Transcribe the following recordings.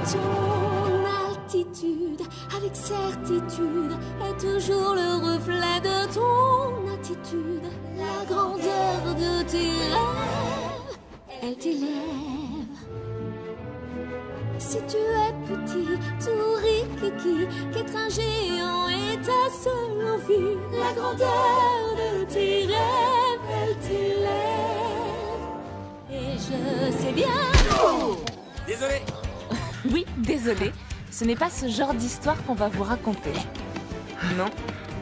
Ton altitude, avec certitude, est toujours le reflet de ton attitude. La grandeur de tes rêves, elle t'élève. Si tu es petit, tout rikiki, qu'être un géant est ta seule envie. La grandeur de tes rêves, elle t'élève. Et je sais bien... Oh, désolé. Oui, désolé. Ce n'est pas ce genre d'histoire qu'on va vous raconter. Non,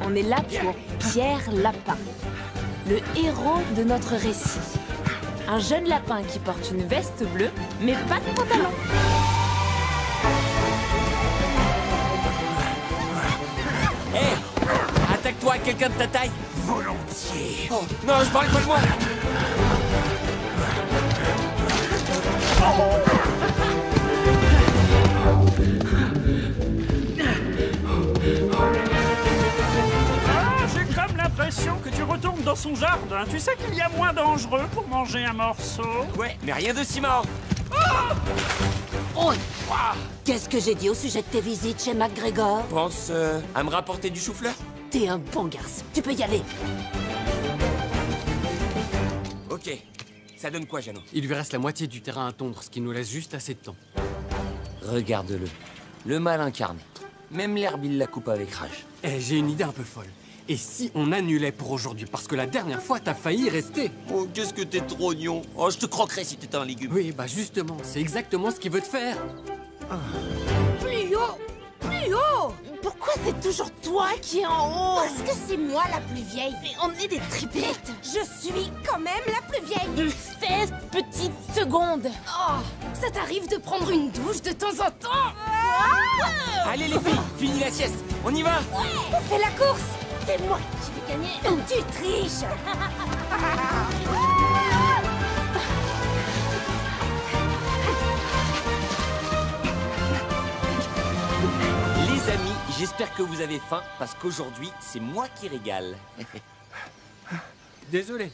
on est là pour Pierre Lapin, le héros de notre récit. Un jeune lapin qui porte une veste bleue, mais pas de pantalon. Hé, attaque-toi à quelqu'un de ta taille. Volontiers. Oh, non, je parle pas de moi. J'ai comme l'impression que tu retournes dans son jardin. Tu sais qu'il y a moins dangereux pour manger un morceau. Ouais, mais rien de si marrant. Oh, qu'est-ce que j'ai dit au sujet de tes visites chez McGregor? Pense à me rapporter du chou-fleur? T'es un bon garçon. Tu peux y aller. Ok. Ça donne quoi, Jeannot? Il lui reste la moitié du terrain à tondre, ce qui nous laisse juste assez de temps. Regarde-le. Le mal incarné. Même l'herbe, il la coupe avec rage. Eh, j'ai une idée un peu folle. Et si on annulait pour aujourd'hui? Parce que la dernière fois, t'as failli rester. Oh, qu'est-ce que t'es trognon. Oh, je te croquerais si t'étais un légume. Oui, bah justement, c'est exactement ce qu'il veut te faire. Plus haut! Plus haut! Pourquoi c'est toujours toi qui es en haut? Parce que c'est moi la plus vieille. Mais on est des triplettes. Je suis quand même la plus vieille. De 16 petites secondes. Oh, ça t'arrive de prendre une douche de temps en temps? Allez, les filles, finis la sieste. On y va. On fait la course. C'est moi qui vais gagner. Tu triches. Les amis, j'espère que vous avez faim, parce qu'aujourd'hui, c'est moi qui régale. Désolé.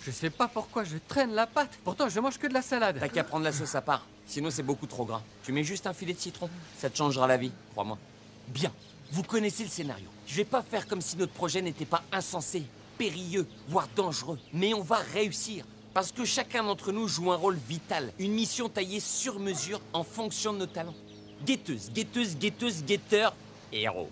Je sais pas pourquoi je traîne la pâte. Pourtant, je mange que de la salade. T'as qu'à prendre la sauce à part, sinon c'est beaucoup trop gras. Tu mets juste un filet de citron, ça te changera la vie, crois-moi. Bien, vous connaissez le scénario. Je vais pas faire comme si notre projet n'était pas insensé, périlleux, voire dangereux. Mais on va réussir, parce que chacun d'entre nous joue un rôle vital. Une mission taillée sur mesure en fonction de nos talents. Guetteuse, guetteuse, guetteuse, guetteur, héros.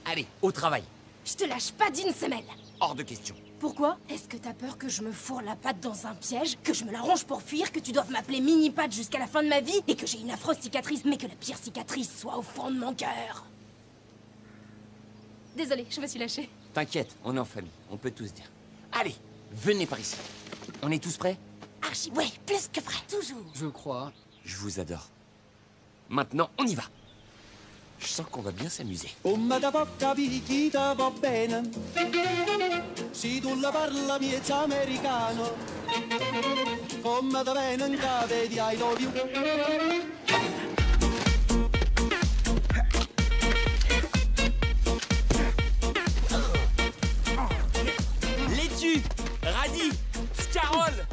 Allez, au travail. Je te lâche pas d'une semelle. Hors de question. Pourquoi? Est-ce que t'as peur que je me fourre la patte dans un piège, que je me la ronge pour fuir, que tu doives m'appeler mini-patte jusqu'à la fin de ma vie, et que j'ai une affreuse cicatrice, mais que la pire cicatrice soit au fond de mon cœur? Désolée, je me suis lâchée. T'inquiète, on est en famille, on peut tous dire. Allez, venez par ici. On est tous prêts? Archie, ouais, plus que prêt, toujours. Je crois. Je vous adore. Maintenant, on y va. Je sens qu'on va bien s'amuser. Come da poca picchita va bene, si tu la parla miezza americano, come da bene in cave di I love you. Laitue, radis, scarole.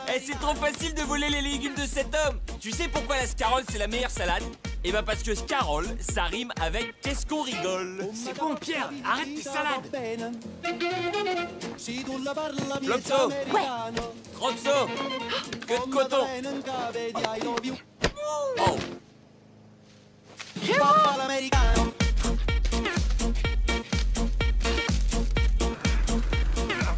Eh, c'est trop facile de voler les légumes de cet homme. Tu sais pourquoi la scarole, c'est la meilleure salade? Eh ben parce que scarole, ça rime avec qu'est-ce qu'on rigole. C'est bon, Pierre, arrête tes salades. Flopso, Crozzo, que de coton. Oh.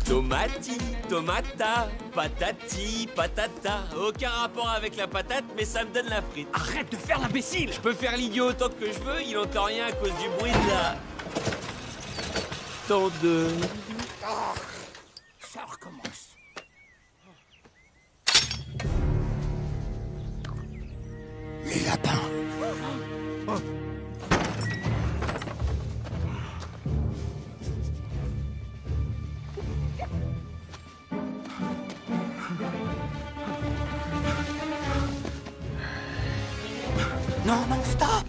Tomati, tomata, patati, patata. Aucun rapport avec la patate, mais ça me donne la frite. Arrête de faire l'imbécile. Je peux faire l'idiot autant que je veux, il entend rien à cause du bruit de la... tondeuse. Ça recommence. Les lapins. Non, non, stop.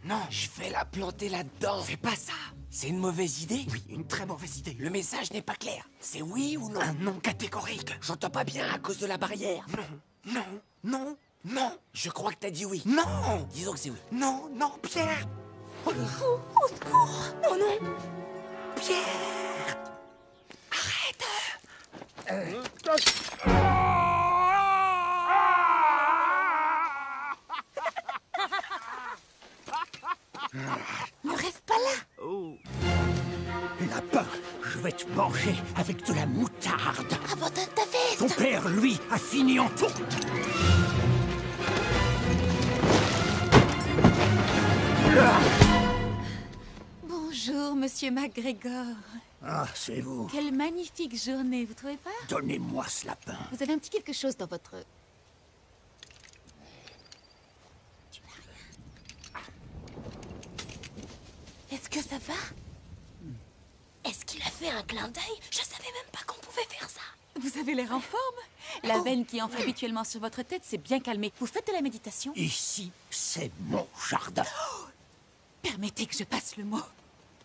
Non. Je vais la planter là-dedans. Fais pas ça. C'est une mauvaise idée? Oui, une très mauvaise idée. Le message n'est pas clair. C'est oui ou non? Un non catégorique. J'entends pas bien à cause de la barrière. Non, non, non, non, Je crois que t'as dit oui. non, Disons que c'est oui. non, non, Pierre. Au secours! Oh non! Pierre. Arrête. Ne reste pas là! Lapin, je vais te manger avec de la moutarde. Abandonne ta veste! Ton père, lui, a fini en tourte. Bonjour, monsieur McGregor. Ah, c'est vous. Quelle magnifique journée, vous trouvez pas? Donnez-moi ce lapin. Vous avez un petit quelque chose dans votre... Est-ce que ça va? Est-ce qu'il a fait un clin d'œil? Je savais même pas qu'on pouvait faire ça. Vous avez l'air en forme. La veine qui enfle habituellement sur votre tête s'est bien calmée. Vous faites de la méditation? Ici, c'est mon jardin. Permettez que je passe le mot.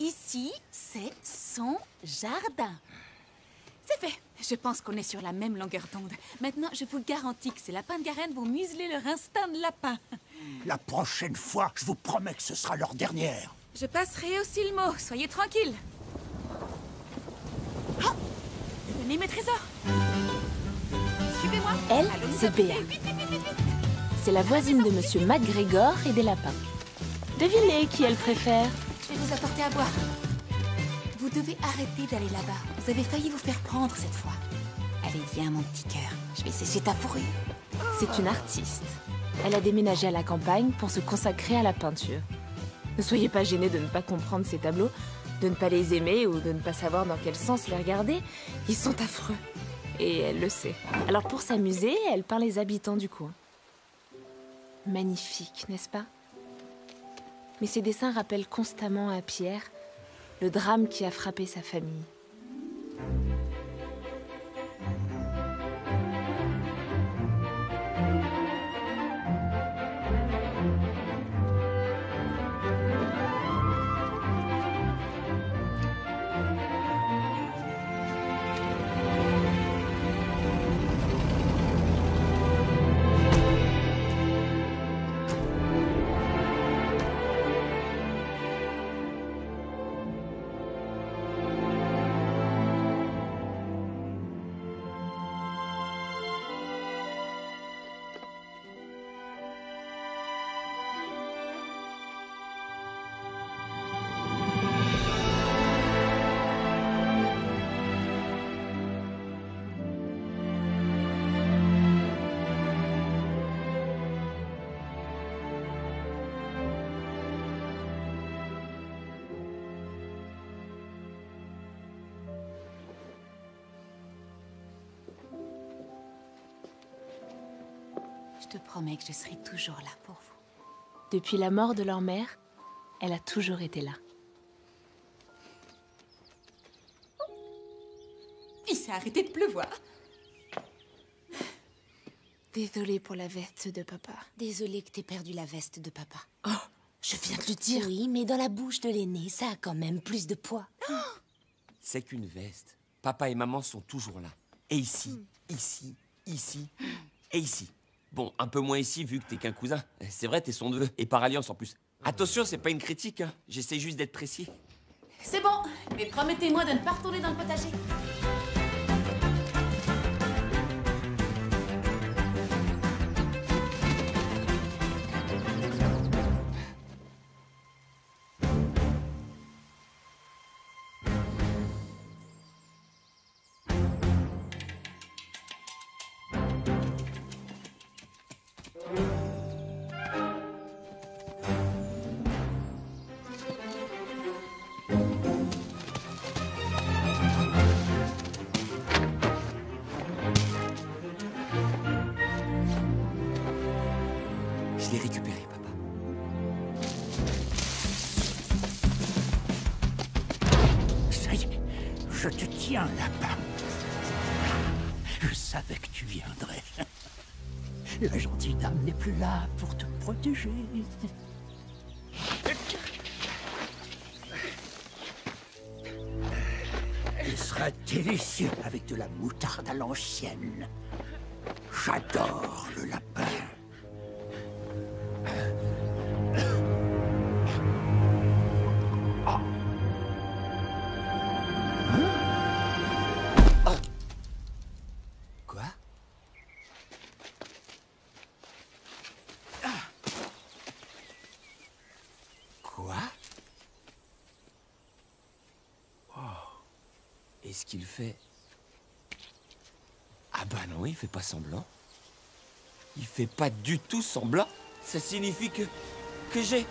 Ici, c'est son jardin. C'est fait. Je pense qu'on est sur la même longueur d'onde. Maintenant, je vous garantis que ces lapins de Garenne vont museler leur instinct de lapin. La prochaine fois, je vous promets que ce sera leur dernière. Je passerai aussi le mot. Soyez tranquilles. Ah! Venez, mes trésors. Suivez-moi. Elle, Allons-y, c'est Béa. vite, vite, vite, vite, vite. C'est la voisine de Monsieur McGregor et des lapins. Devinez qui elle préfère. Je vais vous apporter à boire. Vous devez arrêter d'aller là-bas. Vous avez failli vous faire prendre cette fois. Allez, viens, mon petit cœur. Je vais sécher ta fourrure. C'est une artiste. Elle a déménagé à la campagne pour se consacrer à la peinture. Ne soyez pas gênés de ne pas comprendre ces tableaux, de ne pas les aimer ou de ne pas savoir dans quel sens les regarder. Ils sont affreux. Et elle le sait. Alors pour s'amuser, elle peint les habitants du coin. Magnifique, n'est-ce pas? Mais ces dessins rappellent constamment à Pierre le drame qui a frappé sa famille. Je te promets que je serai toujours là pour vous. Depuis la mort de leur mère, elle a toujours été là. Il s'est arrêté de pleuvoir. Désolée pour la veste de papa. Désolée que t'aies perdu la veste de papa. Oh, je viens de le dire. Oui, mais dans la bouche de l'aîné, ça a quand même plus de poids. C'est qu'une veste. Papa et maman sont toujours là. Et ici, ici, ici et ici. Bon, un peu moins ici vu que t'es qu'un cousin. C'est vrai, t'es son neveu. Et par alliance en plus. Attention, c'est pas une critique, hein. J'essaie juste d'être précis. C'est bon, mais promettez-moi de ne pas retourner dans le potager. Je l'ai récupéré, papa. Ça y est, je te tiens, lapin. Je savais que tu viendrais. La gentille dame n'est plus là pour te protéger. Et délicieux avec de la moutarde à l'ancienne. J'adore le lapin. Quoi? Quoi? Est-ce qu'il fait... Ah bah non, il fait pas semblant. Il fait pas du tout semblant. Ça signifie que j'ai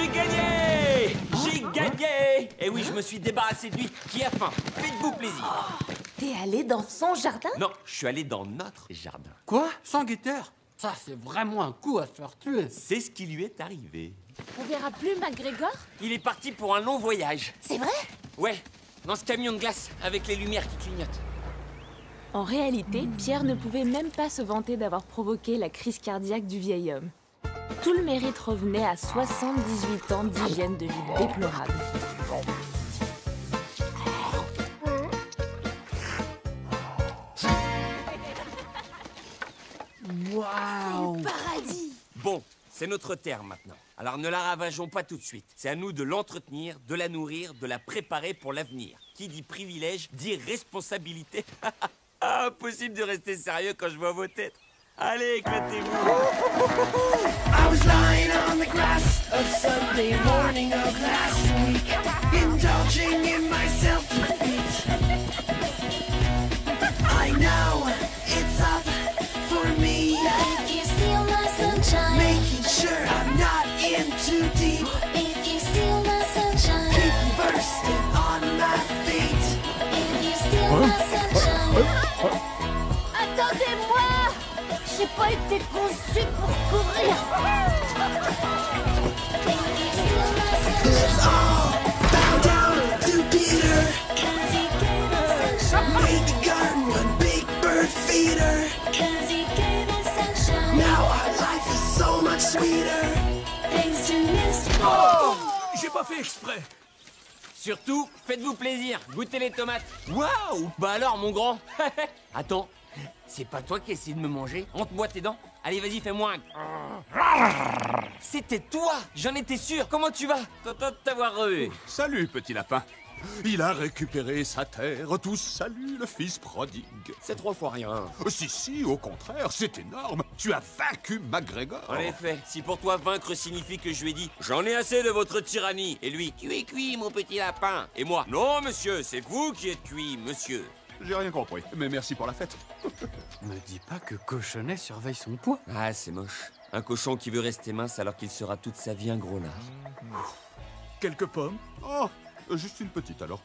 gagné! J'ai gagné! Et oui, je me suis débarrassé de lui. Qui a faim? Faites-vous plaisir. T'es allé dans son jardin? Non, je suis allé dans notre jardin. Quoi? Sans guetteur? Ça, c'est vraiment un coup à se faire tuer. C'est ce qui lui est arrivé. On verra plus McGregor? Il est parti pour un long voyage. C'est vrai? Ouais, dans ce camion de glace, avec les lumières qui clignotent. En réalité, Pierre ne pouvait même pas se vanter d'avoir provoqué la crise cardiaque du vieil homme. Tout le mérite revenait à 78 ans d'hygiène de vie déplorable. Waouh! Paradis! Bon, c'est notre terre maintenant. Alors ne la ravageons pas tout de suite. C'est à nous de l'entretenir, de la nourrir, de la préparer pour l'avenir. Qui dit privilège, dit responsabilité. Impossible de rester sérieux quand je vois vos têtes. Allez, éclatez-vous. I was lying on the grass of Sunday morning of last week, indulging in my self-defeat. I know it's up for me. If you steal my sunshine, Making sure I'm not in too deep. if you steal my sunshine, Keep bursting on my feet. if you steal my sunshine. Attendez-moi! J'ai pas été conçu pour courir! If you steal my It's sunshine, all bow down to Peter. 'cause he gave us sunshine, Made the garden one big bird feeder. 'cause he gave us sunshine, Now our life is so much sweeter. thanks to Mr. J'ai pas fait exprès. Surtout, faites-vous plaisir. Goûtez les tomates. Waouh! Bah alors, mon grand. Attends, c'est pas toi qui essayes de me manger? Montre-moi tes dents. Allez, vas-y, fais-moi un... C'était toi! J'en étais sûr. Comment tu vas? Content de t'avoir revu. Salut, petit lapin. Il a récupéré sa terre. Tous saluent le fils prodigue. C'est 3 fois rien. Si, au contraire, c'est énorme. Tu as vaincu McGregor. En effet, si pour toi vaincre signifie que je lui ai dit « J'en ai assez de votre tyrannie » et lui « Tu es cuit, mon petit lapin » et moi « Non, monsieur, c'est vous qui êtes cuit, monsieur ». J'ai rien compris, mais merci pour la fête. Me dis pas que Cochonnet surveille son poids. Ah, c'est moche. Un cochon qui veut rester mince alors qu'il sera toute sa vie un gros lard. Quelques pommes? Oh, juste une petite alors.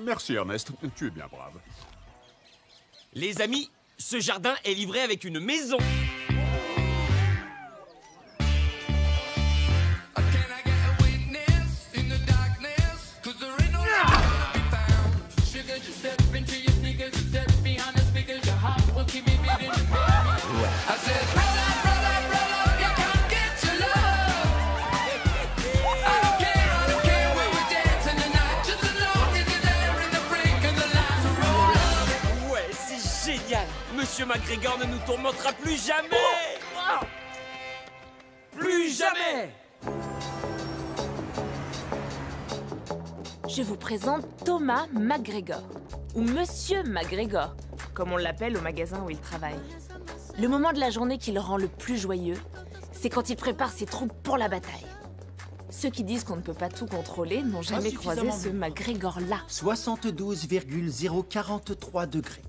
Merci Ernest, tu es bien brave. Les amis, ce jardin est livré avec une maison. Ouais, c'est génial. Monsieur McGregor ne nous tourmentera plus jamais. Plus jamais. Je vous présente Thomas McGregor, ou Monsieur McGregor, comme on l'appelle au magasin où il travaille. Le moment de la journée qui le rend le plus joyeux, c'est quand il prépare ses troupes pour la bataille. Ceux qui disent qu'on ne peut pas tout contrôler n'ont jamais croisé ce McGregor-là. 72,043 degrés.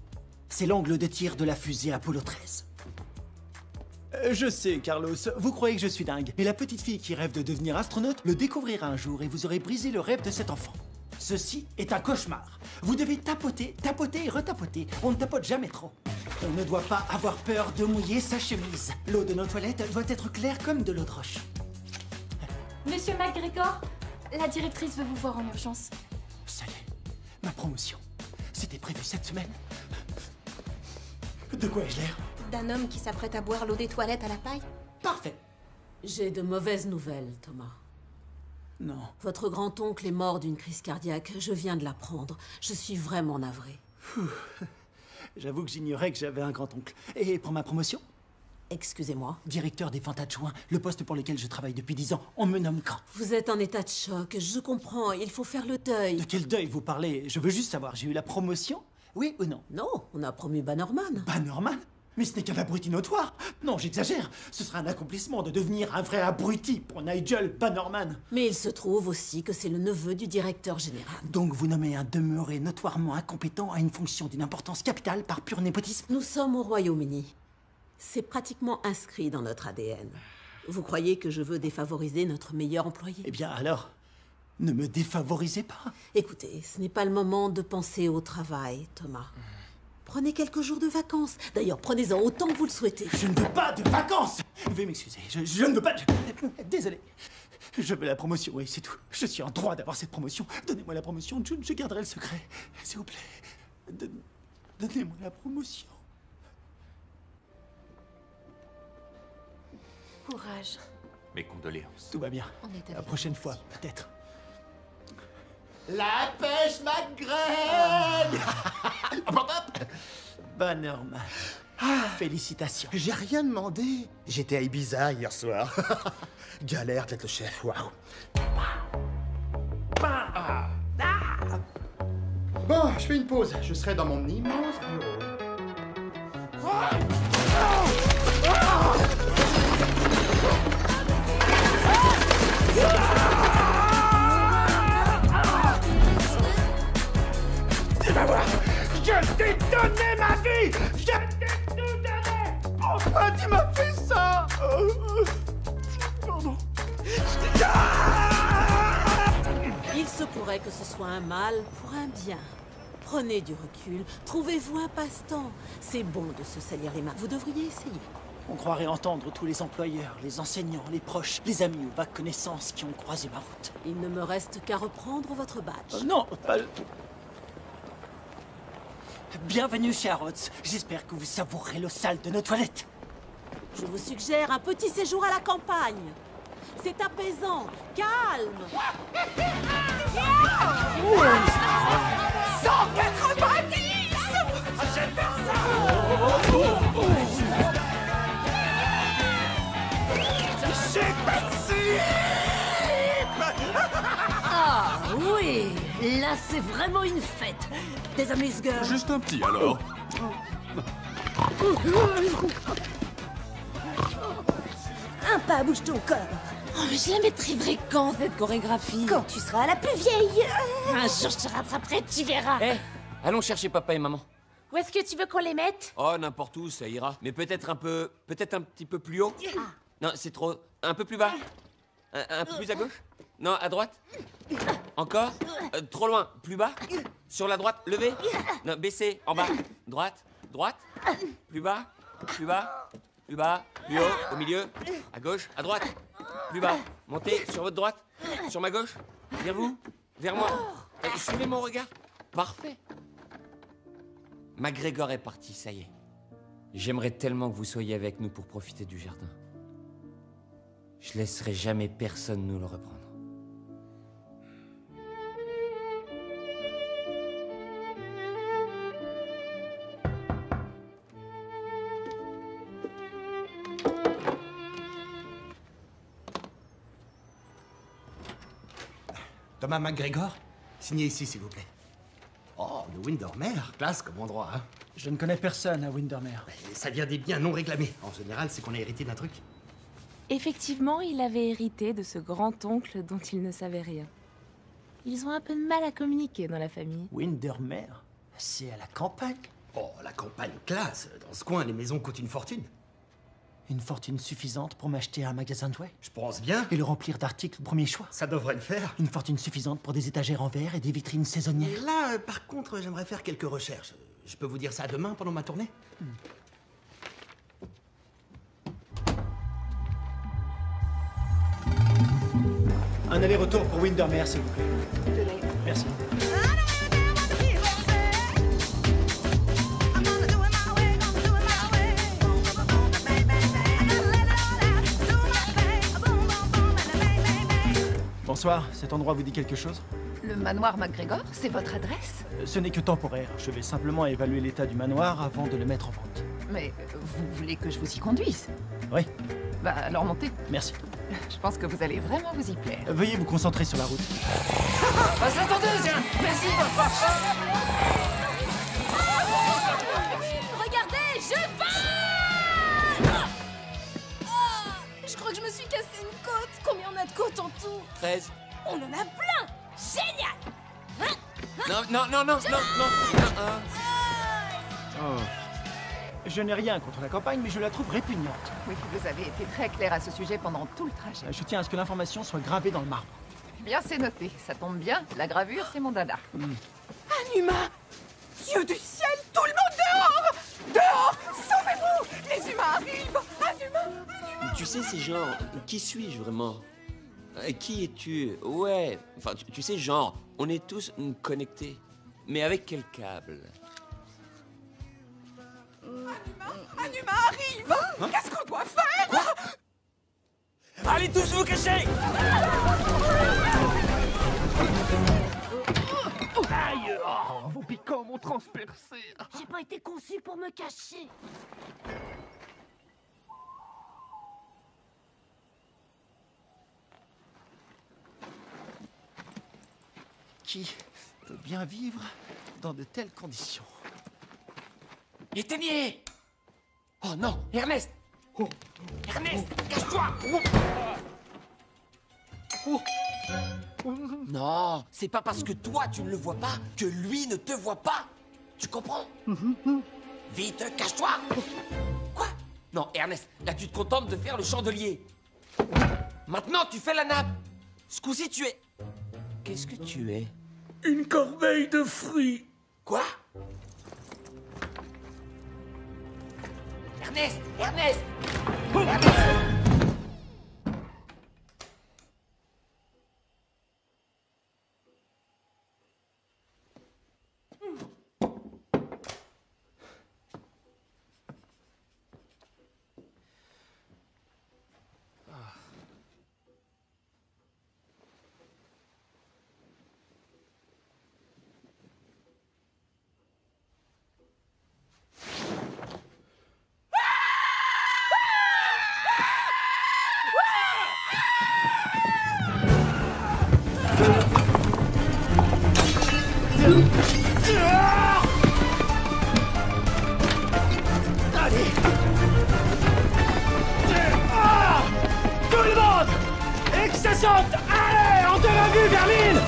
C'est l'angle de tir de la fusée Apollo 13. Je sais, Carlos, vous croyez que je suis dingue, mais la petite fille qui rêve de devenir astronaute le découvrira un jour et vous aurez brisé le rêve de cet enfant. Ceci est un cauchemar. Vous devez tapoter, tapoter et retapoter. On ne tapote jamais trop. On ne doit pas avoir peur de mouiller sa chemise. L'eau de nos toilettes doit être claire comme de l'eau de roche. Monsieur McGregor, la directrice veut vous voir en urgence. Ça y est, ma promotion. C'était prévu cette semaine. De quoi ai-je l'air? D'un homme qui s'apprête à boire l'eau des toilettes à la paille? Parfait. J'ai de mauvaises nouvelles, Thomas. Non. Votre grand-oncle est mort d'une crise cardiaque. Je viens de l'apprendre. Je suis vraiment navrée. J'avoue que j'ignorais que j'avais un grand-oncle. Et pour ma promotion? Excusez-moi. Directeur des ventes adjoints, le poste pour lequel je travaille depuis 10 ans, on me nomme grand. Vous êtes en état de choc, je comprends, il faut faire le deuil. De quel deuil vous parlez? Je veux juste savoir, j'ai eu la promotion? Oui ou non? Non, on a promu Bannerman. Bannerman? Mais ce n'est qu'un abruti notoire. Non, j'exagère. Ce sera un accomplissement de devenir un vrai abruti pour Nigel Bannerman. Mais il se trouve aussi que c'est le neveu du directeur général. Donc vous nommez un demeuré notoirement incompétent à une fonction d'une importance capitale par pur népotisme? Nous sommes au Royaume-Uni. C'est pratiquement inscrit dans notre ADN. Vous croyez que je veux défavoriser notre meilleur employé? Eh bien alors, ne me défavorisez pas. Écoutez, ce n'est pas le moment de penser au travail, Thomas. Prenez quelques jours de vacances. D'ailleurs, prenez-en autant que vous le souhaitez. Je ne veux pas de vacances. Veuillez m'excuser, je ne veux pas... Désolé. Je veux la promotion, oui, c'est tout. Je suis en droit d'avoir cette promotion. Donnez-moi la promotion, June, je garderai le secret. S'il vous plaît. Donnez-moi la promotion. Courage. Mes condoléances. Tout va bien. On est La prochaine fois, peut-être. La pêche McGregor. Bannerman. Félicitations. J'ai rien demandé. J'étais à Ibiza hier soir. Galère d'être le chef, waouh. Bon, je fais une pause. Je serai dans mon immense bureau. Tu vas voir, je t'ai donné ma vie. Je t'ai tout donné. Enfin, tu m'as fait ça. Pardon. Il se pourrait que ce soit un mal pour un bien. Prenez du recul, trouvez-vous un passe-temps. C'est bon de se salir les mains. Vous devriez essayer. On croirait entendre tous les employeurs, les enseignants, les proches, les amis ou vagues connaissances qui ont croisé ma route. Il ne me reste qu'à reprendre votre badge. Non, pas... Bienvenue chez Harrods. J'espère que vous savourerez l'eau sale de nos toilettes. Je vous suggère un petit séjour à la campagne. C'est apaisant, calme. 190. J'aime bien J'ai parti. Ah oui, là c'est vraiment une fête. Des amuse-gueules. Juste un petit alors. Un pas, bouge ton corps. Oh, mais je la maîtriserai quand, cette chorégraphie? Quand tu seras la plus vieille. Un jour, je te rattraperai, tu verras. Eh, allons chercher papa et maman. Où est-ce que tu veux qu'on les mette? Oh, n'importe où, ça ira. Mais peut-être un petit peu plus haut. Non, c'est trop... Un peu plus bas. Un peu plus à gauche. Non, à droite. Encore. Trop loin. Plus bas. Sur la droite. Levé. Non, baissez. En bas. Droite. Droite. Plus bas. Plus bas. Plus bas. Plus haut. Au milieu. À gauche. À droite. Plus bas. Montez. Sur votre droite. Sur ma gauche. Vers vous. Vers moi. Suivez mon regard. Parfait. McGregor est parti, ça y est. J'aimerais tellement que vous soyez avec nous pour profiter du jardin. Je laisserai jamais personne nous le reprendre. Thomas McGregor, signez ici, s'il vous plaît. Oh, le Windermere, classe comme endroit, hein. Je ne connais personne à Windermere. Ça vient des biens non réclamés. En général, c'est qu'on a hérité d'un truc. Effectivement, il avait hérité de ce grand-oncle dont il ne savait rien. Ils ont un peu de mal à communiquer dans la famille. Windermere? C'est à la campagne? Oh, la campagne classe. Dans ce coin, les maisons coûtent une fortune. Une fortune suffisante pour m'acheter un magasin de jouets? Je pense bien. Et le remplir d'articles premier choix? Ça devrait le faire. Une fortune suffisante pour des étagères en verre et des vitrines saisonnières? Là, par contre, j'aimerais faire quelques recherches. Je peux vous dire ça demain pendant ma tournée? Un aller-retour pour Windermere, s'il vous plaît. Merci. Bonsoir, cet endroit vous dit quelque chose? Le manoir MacGregor, c'est votre adresse? Ce n'est que temporaire. Je vais simplement évaluer l'état du manoir avant de le mettre en vente. Mais vous voulez que je vous y conduise? Oui. Bah alors montez. Merci. Je pense que vous allez vraiment vous y plaire. Veuillez vous concentrer sur la route. Bah, attendez, merci. Regardez, je vole! Je crois que je me suis cassé une côte. Combien on a de côtes en tout? 13. On en a plein! Génial! Non. Oh. Je n'ai rien contre la campagne, mais je la trouve répugnante. Oui, vous avez été très clair à ce sujet pendant tout le trajet. Je tiens à ce que l'information soit gravée dans le marbre. Bien, c'est noté. Ça tombe bien. La gravure, c'est mon dada. Un humain! Dieu du ciel, tout le monde dehors! Dehors! Sauvez-vous! Les humains arrivent! Un humain! Tu sais, c'est genre, qui suis-je vraiment? Qui es-tu? Ouais, enfin, tu sais, genre, on est tous connectés. Mais avec quel câble? Un humain arrive! Qu'est-ce qu'on doit faire? Quoi? Allez tous vous cacher! Aïe! Oh, vos piquants m'ont transpercé. J'ai pas été conçu pour me cacher. Qui peut bien vivre dans de telles conditions? Éteignez! Oh non, Ernest! Oh. Ernest, cache-toi! Non, c'est pas parce que toi tu ne le vois pas que lui ne te voit pas. Tu comprends? Vite, cache-toi! Quoi? Non, Ernest, là tu te contentes de faire le chandelier. Maintenant tu fais la nappe. Ce coup-ci tu es... Qu'est-ce que tu es? Une corbeille de fruits. Quoi? Ernest! Ernest! Allez! Tout le monde! Et que ça saute! Allez! On te l'a vu, Vermine!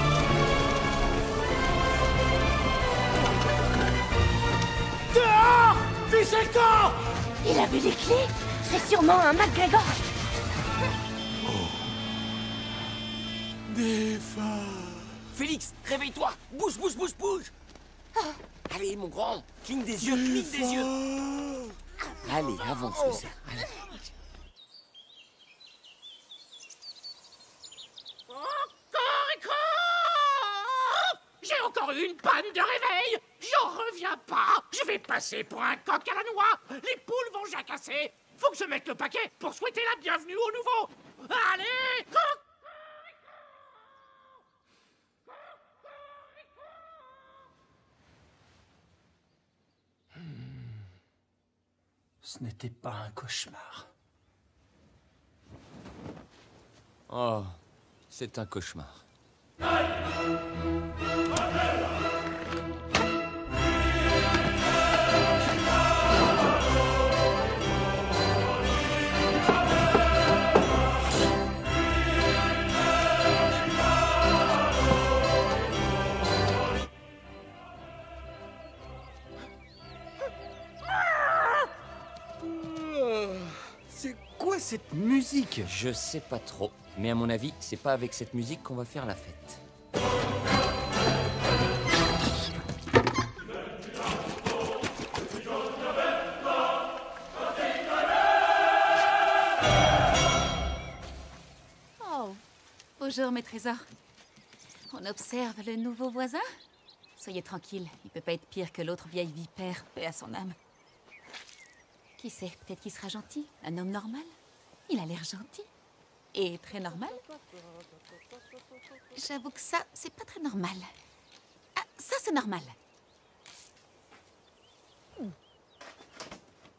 Dehors! Fichez le camp! Il avait les clés. C'est sûrement un MacGregor. Des femmes. Félix, réveille-toi! Bouge! Allez, mon grand, cligne des yeux, Allez, avance, le cerf. Allez. J'ai encore eu une panne de réveil. J'en reviens pas. Je vais passer pour un coq à la noix. Les poules vont jacasser. Faut que je mette le paquet pour souhaiter la bienvenue aux nouveaux. Allez, coq! Ce n'était pas un cauchemar. Oh, c'est un cauchemar. C'est quoi cette musique? Je sais pas trop, mais à mon avis, c'est pas avec cette musique qu'on va faire la fête. Oh, bonjour mes trésors. On observe le nouveau voisin? Soyez tranquille, il peut pas être pire que l'autre vieille vipère, paix à son âme. Qui sait, peut-être qu'il sera gentil, un homme normal. Il a l'air gentil. Et très normal. J'avoue que ça, c'est pas très normal. Ah, ça, c'est normal.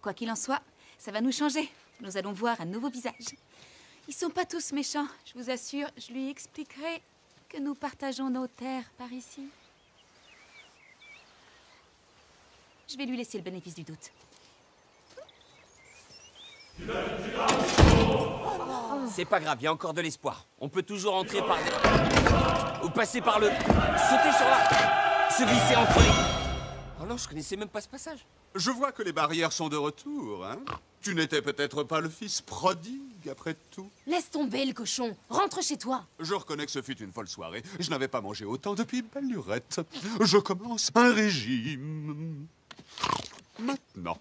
Quoi qu'il en soit, ça va nous changer. Nous allons voir un nouveau visage. Ils sont pas tous méchants, je vous assure. Je lui expliquerai que nous partageons nos terres par ici. Je vais lui laisser le bénéfice du doute. C'est pas grave, il y a encore de l'espoir. On peut toujours entrer par... Ou passer par le... Sauter sur l'arc. Se glisser entre les... Oh non, je connaissais même pas ce passage. Je vois que les barrières sont de retour, hein? Tu n'étais peut-être pas le fils prodigue, après tout. Laisse tomber le cochon. Rentre chez toi. Je reconnais que ce fut une folle soirée. Je n'avais pas mangé autant depuis belle lurette. Je commence un régime. Maintenant.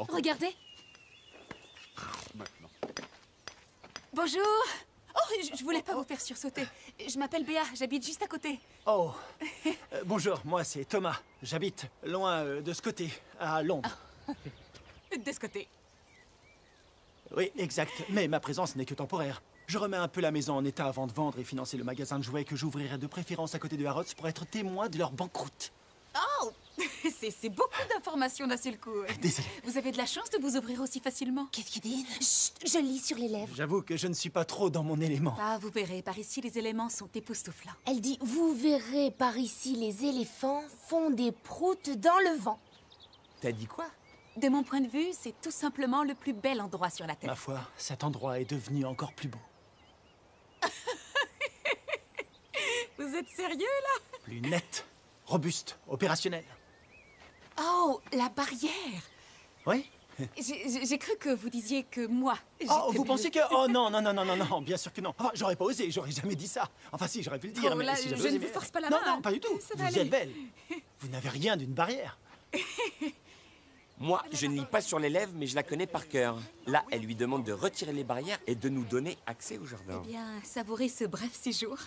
Regardez. Maintenant. Bonjour. Oh, je voulais pas vous faire sursauter. Je m'appelle Béa, j'habite juste à côté. Oh, bonjour, moi c'est Thomas. J'habite loin de ce côté, à Londres. De ce côté. Oui, exact, mais ma présence n'est que temporaire. Je remets un peu la maison en état avant de vendre et financer le magasin de jouets que j'ouvrirai de préférence à côté de Harrods pour être témoin de leur banqueroute. Oh, c'est beaucoup d'informations d'un seul coup. Désolé. Vous avez de la chance de vous ouvrir aussi facilement. Qu'est-ce qu'il dit? Chut, je lis sur les lèvres. J'avoue que je ne suis pas trop dans mon élément. Ah, vous verrez, par ici, les éléments sont époustouflants. Elle dit, vous verrez par ici, les éléphants font des proutes dans le vent. T'as dit quoi? De mon point de vue, c'est tout simplement le plus bel endroit sur la Terre. Ma foi, cet endroit est devenu encore plus beau. Vous êtes sérieux, là? Plus net, robuste, opérationnel. Oh, la barrière. Oui? J'ai cru que vous disiez que moi... Oh, vous pensez que... Oh non, non, non, non, non, non, bien sûr que non. Enfin, j'aurais pas osé, j'aurais jamais dit ça. Enfin si, j'aurais pu le dire, Oh, mais là, si je j'avais osé, ne vous force pas la non, main. non, pas du tout. Ça va Vous aller. êtes belle. Vous n'avez rien d'une barrière. Moi, je ne lis pas sur les lèvres, mais je la connais par cœur. Là, elle lui demande de retirer les barrières et de nous donner accès au jardin. Eh bien, savourez ce bref séjour.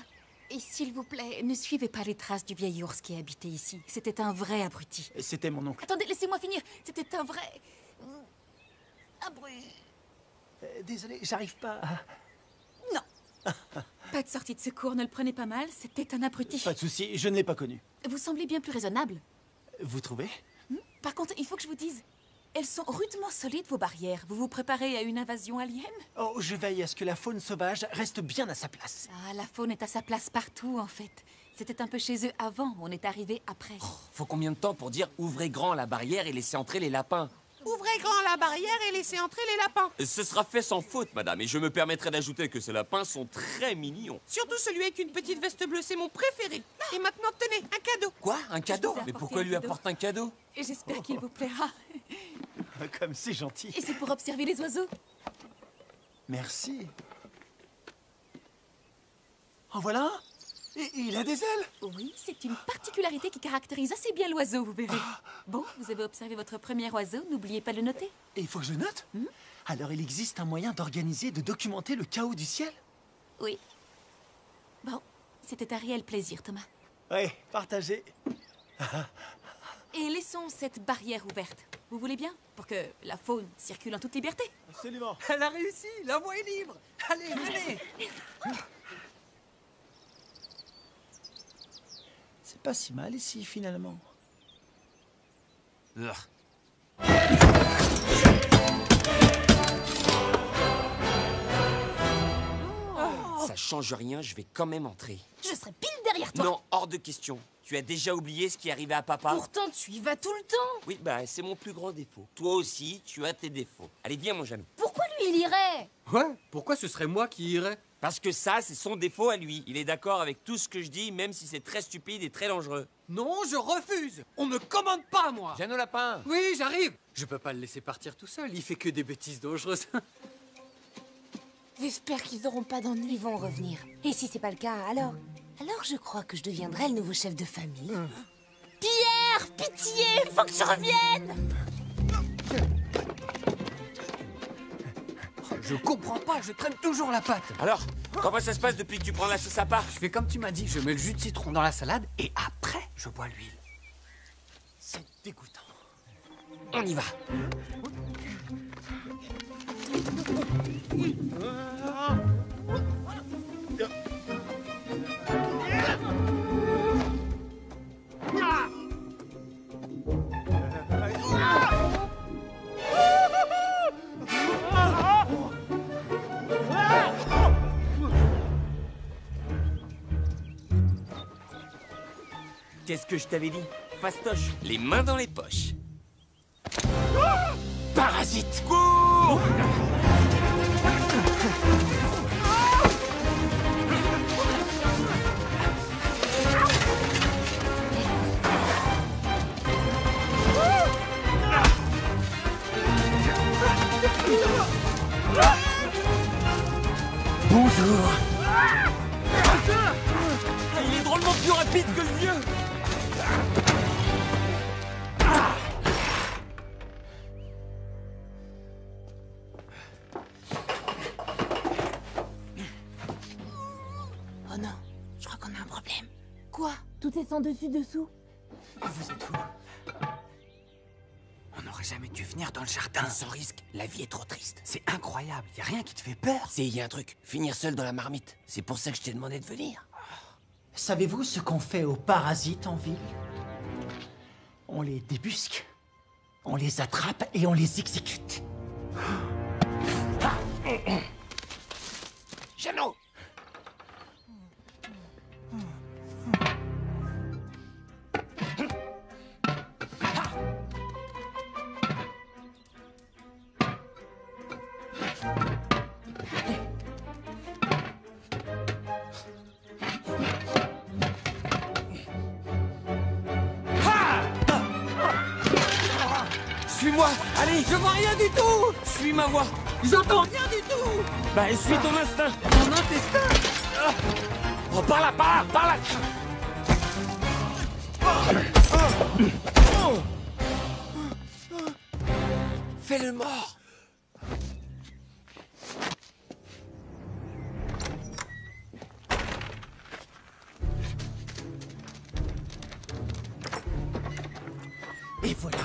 Et s'il vous plaît, ne suivez pas les traces du vieil ours qui habitait ici. C'était un vrai abruti. C'était mon oncle. Attendez, laissez-moi finir. C'était un vrai... abruti. Désolé, j'arrive pas à... Non. Pas de sortie de secours, ne le prenez pas mal. C'était un abruti. Pas de souci, je ne l'ai pas connu. Vous semblez bien plus raisonnable. Vous trouvez? Par contre, il faut que je vous dise... Elles sont rudement solides, vos barrières. Vous vous préparez à une invasion alien? Oh, je veille à ce que la faune sauvage reste bien à sa place. Ah, la faune est à sa place partout, en fait. C'était un peu chez eux avant, on est arrivé après. Faut combien de temps pour dire ouvrez grand la barrière et laissez entrer les lapins? Ouvrez grand la barrière et laissez entrer les lapins. Ce sera fait sans faute, madame, et je me permettrai d'ajouter que ces lapins sont très mignons. Surtout celui avec une petite veste bleue, c'est mon préféré. Et maintenant, tenez, un cadeau. Quoi? Un cadeau? vous ai Mais apporté pourquoi un lui cadeau. apporte un cadeau? Et j'espère qu'il vous plaira. Comme c'est gentil. Et c'est pour observer les oiseaux. Merci. En voilà un. Et il a des ailes. Oui, c'est une particularité qui caractérise assez bien l'oiseau, vous verrez. Bon, vous avez observé votre premier oiseau, n'oubliez pas de le noter. Et il faut que je le note? Alors il existe un moyen d'organiser, de documenter le chaos du ciel? Oui. Bon, c'était un réel plaisir, Thomas. Oui, partagez. Et laissons cette barrière ouverte. Vous voulez bien? Pour que la faune circule en toute liberté. Absolument. Elle a réussi, la voie est libre. Allez, venez. C'est pas si mal ici, finalement. Ça change rien, je vais quand même entrer. Je serai pile derrière toi. Non, hors de question. Tu as déjà oublié ce qui est arrivé à papa? Pourtant, tu y vas tout le temps. Oui, bah c'est mon plus grand défaut. Toi aussi, tu as tes défauts. Allez, viens mon Jeannot. Pourquoi lui, il irait? Ouais, pourquoi ce serait moi qui irais? Parce que ça, c'est son défaut à lui. Il est d'accord avec tout ce que je dis, même si c'est très stupide et très dangereux. Non, je refuse. On me commande pas, moi. Jeannot Lapin. Oui, j'arrive. Je peux pas le laisser partir tout seul. Il fait que des bêtises dangereuses. J'espère qu'ils n'auront pas d'ennui, ils vont revenir. Et si c'est pas le cas, alors je crois que je deviendrai le nouveau chef de famille. Pierre, pitié, faut que je revienne. Je comprends pas, je traîne toujours la patte. Alors, comment ça se passe depuis que tu prends la sauce à part? Je fais comme tu m'as dit, je mets le jus de citron dans la salade et après, je bois l'huile. C'est dégoûtant. On y va. Qu'est-ce que je t'avais dit? Fastoche, les mains dans les poches. Parasite! Cours! Bonjour! Il est drôlement plus rapide que le vieux! Oh non, je crois qu'on a un problème. Quoi? Tout est sans dessus-dessous. Vous êtes où? On n'aurait jamais dû venir dans le jardin. Sans risque, la vie est trop triste. C'est incroyable, y a rien qui te fait peur. Il y a un truc, finir seul dans la marmite. C'est pour ça que je t'ai demandé de venir. Savez-vous ce qu'on fait aux parasites en ville? On les débusque, on les attrape et on les exécute. Jeannot! Suis-moi! Allez, je vois rien du tout! Suis ma voix! J'entends rien du tout! Bah, suis ton instinct! Mon intestin! Oh, par là, par là! Fais le mort! Et voilà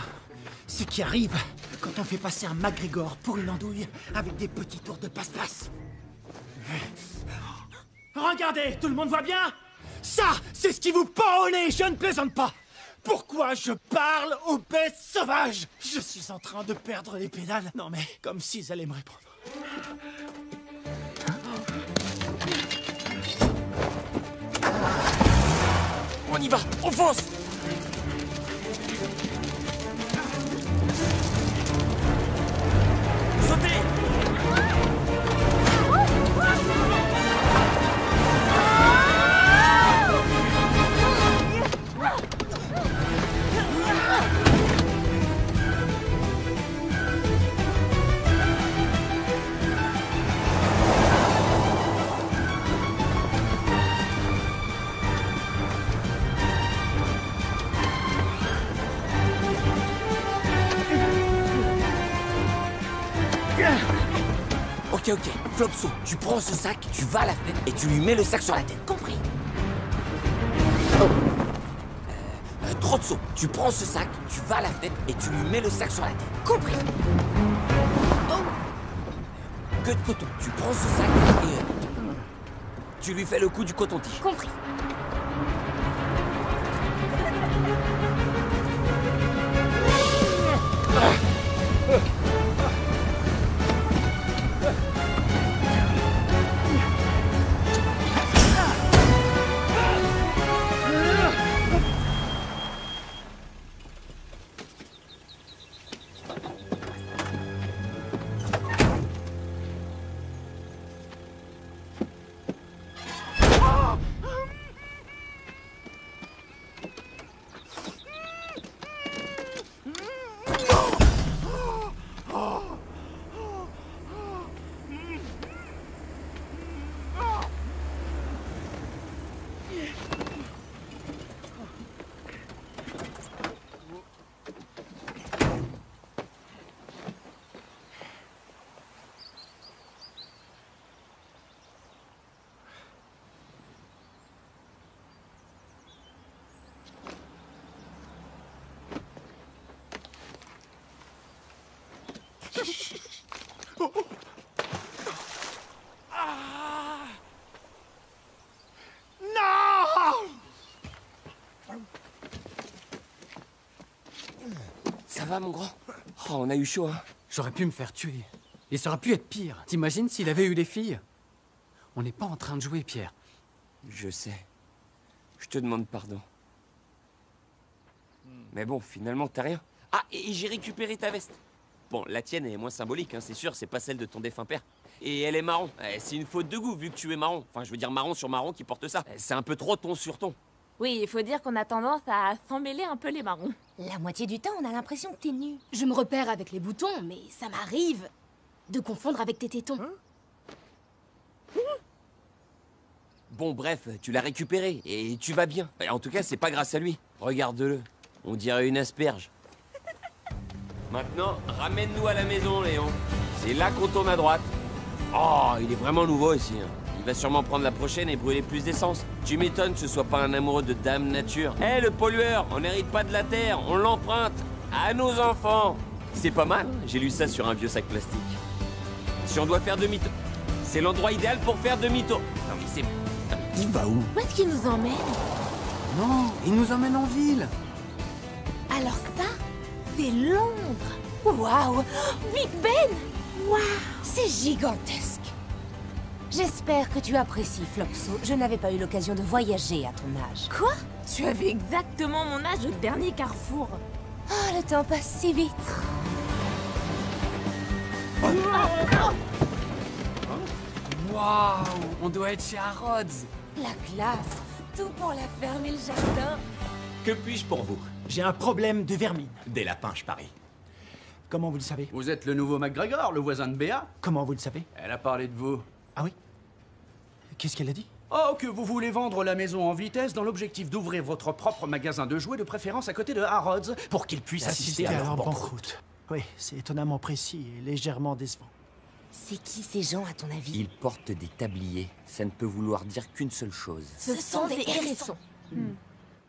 ce qui arrive quand on fait passer un MacGregor pour une andouille avec des petits tours de passe-passe. Regardez, tout le monde voit bien? Ça, c'est ce qui vous pend au nez, je ne plaisante pas. Pourquoi je parle aux bêtes sauvages? Je suis en train de perdre les pédales. Non mais, comme s'ils allaient me répondre. On y va, on fonce! Sautez! Ok, Flopso, tu prends ce sac, tu vas à la fenêtre et tu lui mets le sac sur la tête. Compris. Trotso, tu prends ce sac, tu vas à la fenêtre et tu lui mets le sac sur la tête. Compris. Queue de coton, tu prends ce sac et tu lui fais le coup du coton-tige. Compris. Non! Ça va, mon grand? Oh, on a eu chaud, hein. J'aurais pu me faire tuer. Et ça aurait pu être pire. T'imagines s'il avait eu des filles? On n'est pas en train de jouer, Pierre. Je sais. Je te demande pardon. Mais bon, finalement, t'as rien. Ah, et j'ai récupéré ta veste. Bon, la tienne est moins symbolique, hein, c'est sûr, c'est pas celle de ton défunt père. Et elle est marron. C'est une faute de goût, vu que tu es marron. Enfin, je veux dire marron sur marron qui porte ça. C'est un peu trop ton sur ton. Oui, il faut dire qu'on a tendance à s'emmêler un peu les marrons. La moitié du temps, on a l'impression que t'es nu. Je me repère avec les boutons, mais ça m'arrive de confondre avec tes tétons. Bon, bref, tu l'as récupéré, et tu vas bien. En tout cas, c'est pas grâce à lui. Regarde-le. On dirait une asperge. Maintenant, ramène-nous à la maison, Léon. C'est là qu'on tourne à droite. Oh, il est vraiment nouveau ici. Hein. Il va sûrement prendre la prochaine et brûler plus d'essence. Tu m'étonnes que ce soit pas un amoureux de Dame Nature. Eh, le pollueur, on n'hérite pas de la Terre, on l'emprunte à nos enfants. C'est pas mal, hein. J'ai lu ça sur un vieux sac plastique. Si on doit faire demi-tour, c'est l'endroit idéal pour faire demi-tour. Non mais c'est... Il va où? Où est-ce qu'il nous emmène? Non, il nous emmène en ville. Alors ça, c'est Londres. Waouh! Big Ben! Waouh! C'est gigantesque. J'espère que tu apprécies, Flopso. Je n'avais pas eu l'occasion de voyager à ton âge. Quoi? Tu avais exactement mon âge au dernier carrefour. Oh, le temps passe si vite. Waouh! On doit être chez Harrods. La classe. Tout pour la ferme et le jardin. Que puis-je pour vous? J'ai un problème de vermine. Des lapins, je parie. Comment vous le savez? Vous êtes le nouveau McGregor, le voisin de Béa? Comment vous le savez? Elle a parlé de vous. Ah oui? Qu'est-ce qu'elle a dit? Oh, que vous voulez vendre la maison en vitesse dans l'objectif d'ouvrir votre propre magasin de jouets, de préférence à côté de Harrods, pour qu'il puisse assister à leur banqueroute. Oui, c'est étonnamment précis et légèrement décevant. C'est qui ces gens, à ton avis? Ils portent des tabliers. Ça ne peut vouloir dire qu'une seule chose. Ce sont des hérissons.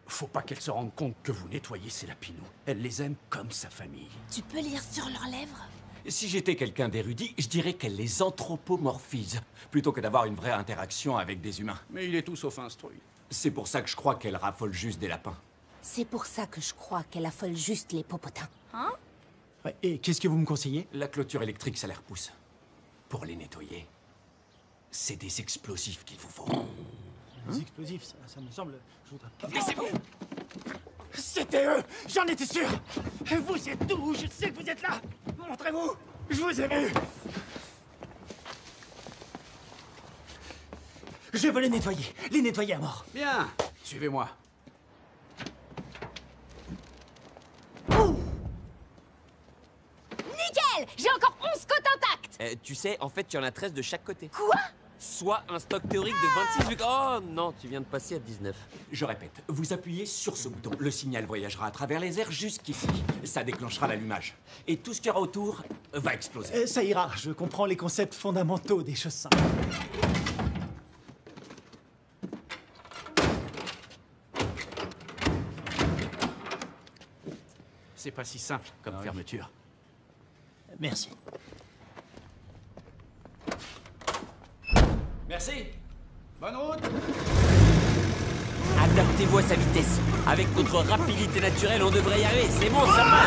Faut pas qu'elle se rende compte que vous nettoyez ses lapinous. Elle les aime comme sa famille. Tu peux lire sur leurs lèvres? Si j'étais quelqu'un d'érudit, je dirais qu'elle les anthropomorphise, plutôt que d'avoir une vraie interaction avec des humains. Mais il est tout sauf instruit. C'est pour ça que je crois qu'elle raffole juste des lapins. C'est pour ça que je crois qu'elle affole juste les popotins. Hein? Ouais, et qu'est-ce que vous me conseillez? La clôture électrique, ça les repousse. Pour les nettoyer, c'est des explosifs qu'il vous faut. Des explosifs, ça me semble... Je voudrais pas... Laissez-vous! C'était eux! J'en étais sûr! Vous êtes où? Je sais que vous êtes là! Montrez-vous! Je vous ai vu! Je veux les nettoyer à mort. Bien, suivez-moi. Nickel! J'ai encore 11 côtes intactes! Tu sais, en fait, il y en a 13 de chaque côté. Quoi? Soit un stock théorique de 26 vu que... Oh non, tu viens de passer à 19. Je répète, vous appuyez sur ce bouton. Le signal voyagera à travers les airs jusqu'ici. Ça déclenchera l'allumage. Et tout ce qu'il y aura autour va exploser. Ça ira, je comprends les concepts fondamentaux des choses simples. C'est pas si simple comme fermeture. Merci. Merci. Bonne route. Adaptez-vous à sa vitesse. Avec notre rapidité naturelle, on devrait y arriver. C'est bon, ça va.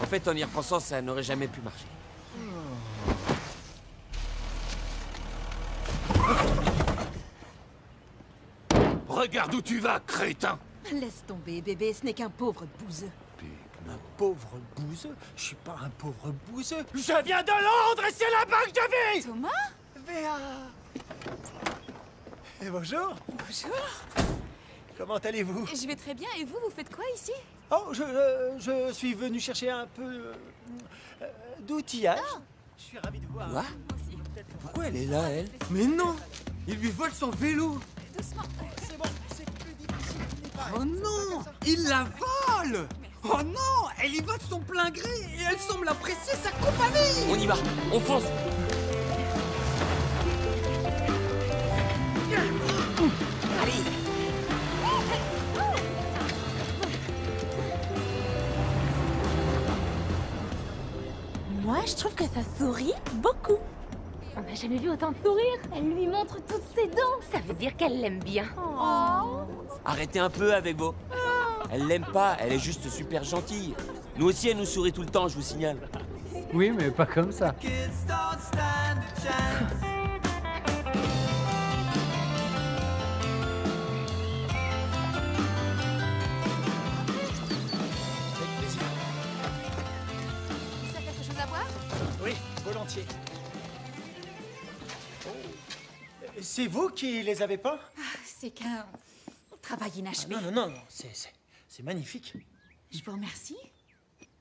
En fait, en y repensant, ça n'aurait jamais pu marcher. Regarde où tu vas, crétin! Laisse tomber, bébé, ce n'est qu'un pauvre bouseux. Un pauvre bouseux? Je suis pas un pauvre bouseux. Je viens de Londres et c'est là-bas que je vis! Thomas? Béa! Et bonjour. Bonjour. Comment allez-vous? Je vais très bien, et vous faites quoi ici? Oh, je suis venu chercher un peu d'outillage. Je suis ravi de voir. Quoi? Pourquoi elle est là, elle? Mais non! Il lui vole son vélo! Doucement. C'est bon, c'est plus difficile. Oh non! Il la vole! Oh non! Elle y va de son plein gré et elle semble apprécier sa compagnie! On y va, on fonce. Allez. Je trouve que ça sourit beaucoup. On n'a jamais vu autant de sourire. Elle lui montre toutes ses dents. Ça veut dire qu'elle l'aime bien. Oh. Arrêtez un peu avec vos... Elle l'aime pas, elle est juste super gentille. Nous aussi, elle nous sourit tout le temps, je vous signale. Oui, mais pas comme ça. Ça quelque chose à boire? Oui, volontiers. C'est vous qui les avez peints? C'est qu'un travail inachevé. Non, c'est magnifique. Je vous remercie.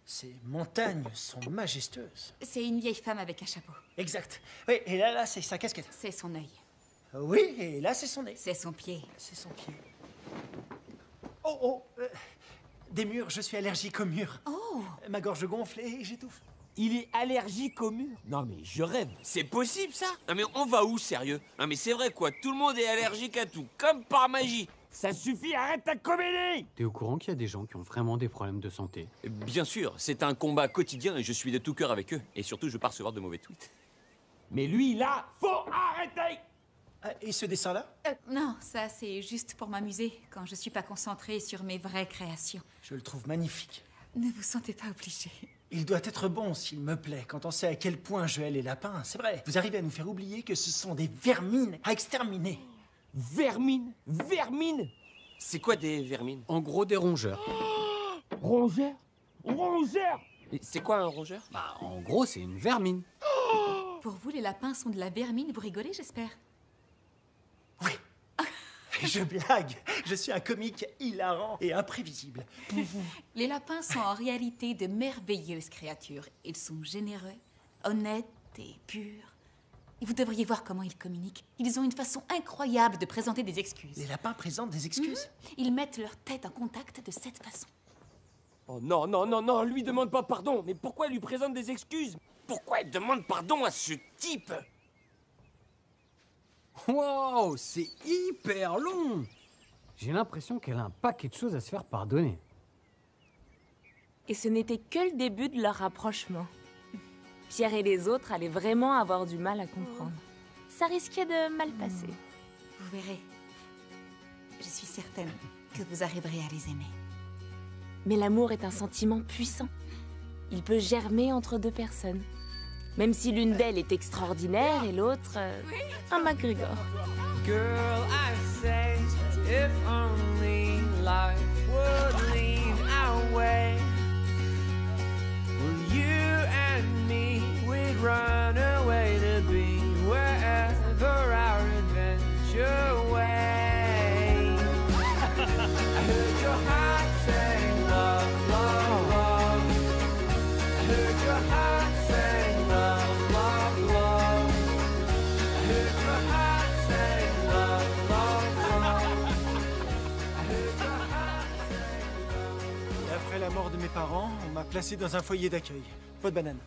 Ces montagnes sont majestueuses. C'est une vieille femme avec un chapeau. Exact. Oui, et là, c'est sa casquette. C'est son œil. Oui, et là, c'est son nez. C'est son pied. C'est son pied. Oh, des murs, je suis allergique aux murs. Oh. Ma gorge gonfle et j'étouffe. Il est allergique au mur? Non mais je rêve. C'est possible ça? Non mais on va où sérieux? Non mais c'est vrai quoi, tout le monde est allergique à tout, comme par magie. Ça suffit, arrête ta comédie! T'es au courant qu'il y a des gens qui ont vraiment des problèmes de santé? Bien sûr, c'est un combat quotidien et je suis de tout cœur avec eux. Et surtout, je vais pas recevoir de mauvais tweets. Mais lui là, faut arrêter! Et ce dessin-là? Non, ça c'est juste pour m'amuser quand je suis pas concentrée sur mes vraies créations. Je le trouve magnifique. Ne vous sentez pas obligé. Il doit être bon, s'il me plaît, quand on sait à quel point je hais les lapins. C'est vrai, vous arrivez à nous faire oublier que ce sont des vermines à exterminer. Vermines? Vermines? C'est quoi des vermines? En gros, des rongeurs. Rongeurs? Rongeurs? C'est quoi un rongeur? Bah, en gros, c'est une vermine. Pour vous, les lapins sont de la vermine, vous rigolez, j'espère? Je blague, je suis un comique hilarant et imprévisible. Les lapins sont en réalité de merveilleuses créatures. Ils sont généreux, honnêtes et purs. Et vous devriez voir comment ils communiquent. Ils ont une façon incroyable de présenter des excuses. Les lapins présentent des excuses? Ils mettent leur tête en contact de cette façon. Oh non, non, non, non, lui demande pas pardon. Mais pourquoi elle lui présente des excuses? Pourquoi elle demande pardon à ce type? Wow, c'est hyper long! J'ai l'impression qu'elle a un paquet de choses à se faire pardonner. Et ce n'était que le début de leur rapprochement. Pierre et les autres allaient vraiment avoir du mal à comprendre. Ça risquait de mal passer. Vous verrez. Je suis certaine que vous arriverez à les aimer. Mais l'amour est un sentiment puissant. Il peut germer entre deux personnes. Même si l'une d'elles est extraordinaire et l'autre, un McGregor. Girl, I say, if only life would lead our way. Well, you and me, we'd run away to be wherever our adventure way. I heard your heart say love, love, love. I heard your heart say love, love, love. I heard your heart say love, love, love. I heard your heart say love. Et après la mort de mes parents, on m'a placé dans un foyer d'accueil. Peau de banane.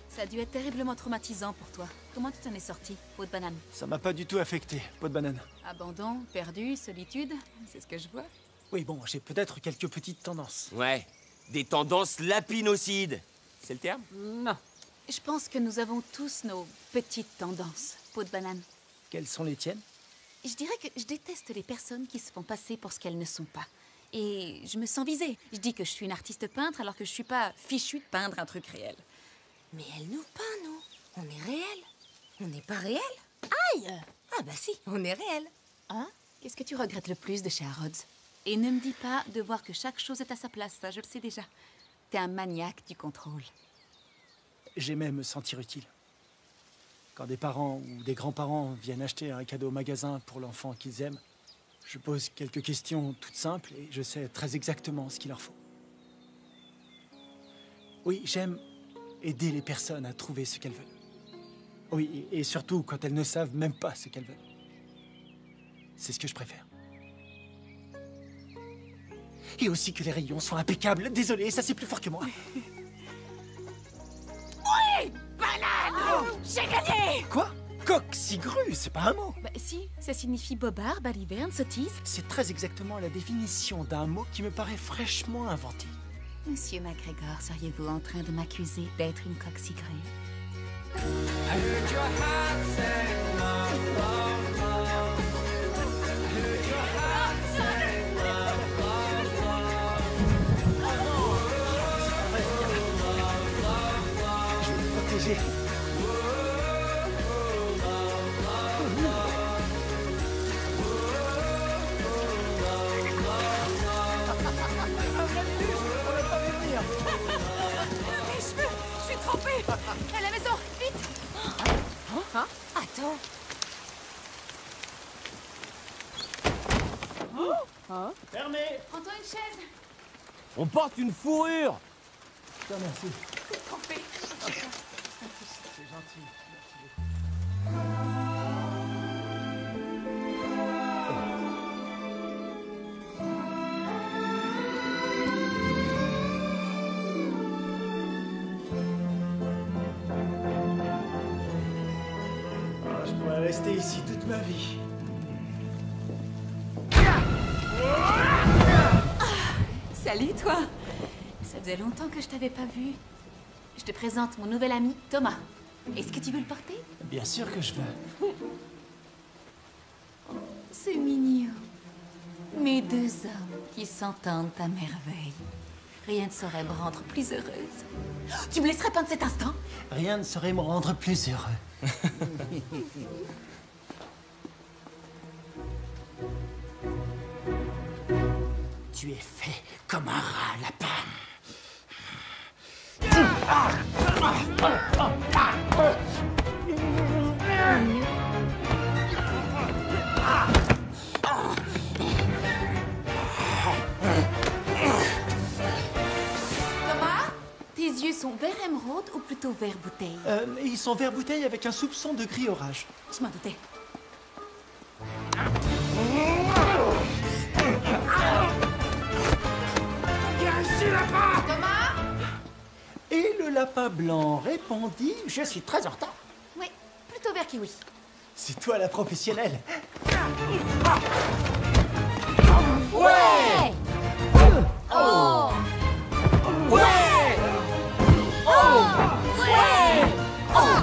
Ça a dû être terriblement traumatisant pour toi. Comment tu t'en es sorti, peau de banane? Ça m'a pas du tout affecté, peau de banane. Abandon, perdu, solitude, c'est ce que je vois. Oui, bon, j'ai peut-être quelques petites tendances. Ouais, des tendances lapinocides. C'est le terme? Non. Je pense que nous avons tous nos petites tendances, peau de banane. Quelles sont les tiennes? Je dirais que je déteste les personnes qui se font passer pour ce qu'elles ne sont pas. Et je me sens visée. Je dis que je suis une artiste peintre alors que je suis pas fichue de peindre un truc réel. Mais elle nous peint, nous. On est réel. On n'est pas réel. Aïe! Ah bah si, on est réel. Hein? Qu'est-ce que tu regrettes le plus de chez Harrods? Et ne me dis pas de voir que chaque chose est à sa place, ça je le sais déjà. T'es un maniaque du contrôle. J'aimais me sentir utile. Quand des parents ou des grands-parents viennent acheter un cadeau au magasin pour l'enfant qu'ils aiment, je pose quelques questions toutes simples et je sais très exactement ce qu'il leur faut. Oui, j'aime aider les personnes à trouver ce qu'elles veulent. Oui, et surtout quand elles ne savent même pas ce qu'elles veulent. C'est ce que je préfère. Et aussi que les rayons soient impeccables. Désolé, ça c'est plus fort que moi. Oui! Banane! J'ai gagné! Quoi? Coqsigru, c'est pas un mot. Bah si, ça signifie bobard, baliverne, sottise. C'est très exactement la définition d'un mot qui me paraît fraîchement inventé. Monsieur McGregor, seriez-vous en train de m'accuser d'être une coxigrée? I heard your heart say love, love, love. I heard your heart say love, love, love. Je vais me protéger. Mes cheveux! Je suis trempée! À la maison, vite! Hein? Attends! Fermé. Prends-toi une chaise! On porte une fourrure. Tiens, merci. Je suis trempée! C'est gentil. Je pourrais rester ici toute ma vie. Salut, toi! Ça faisait longtemps que je t'avais pas vu. Je te présente mon nouvel ami, Thomas. Est-ce que tu veux le porter? Bien sûr que je veux. C'est mignon. Mes deux hommes qui s'entendent à merveille. Rien ne saurait me rendre plus heureuse. Tu me laisserais peindre cet instant? Rien ne saurait me rendre plus heureux. Tu es fait comme un rat lapin. Thomas, tes yeux sont vert émeraude ou plutôt vert bouteille? Ils sont vert bouteille avec un soupçon de gris orage. Je m'en doutais. Thomas! Et le lapin blanc répondit: je suis très en retard. Oui, plutôt vert kiwi. C'est toi la professionnelle. Ouais! Oh! Ouais! Oh! Ouais! Oh!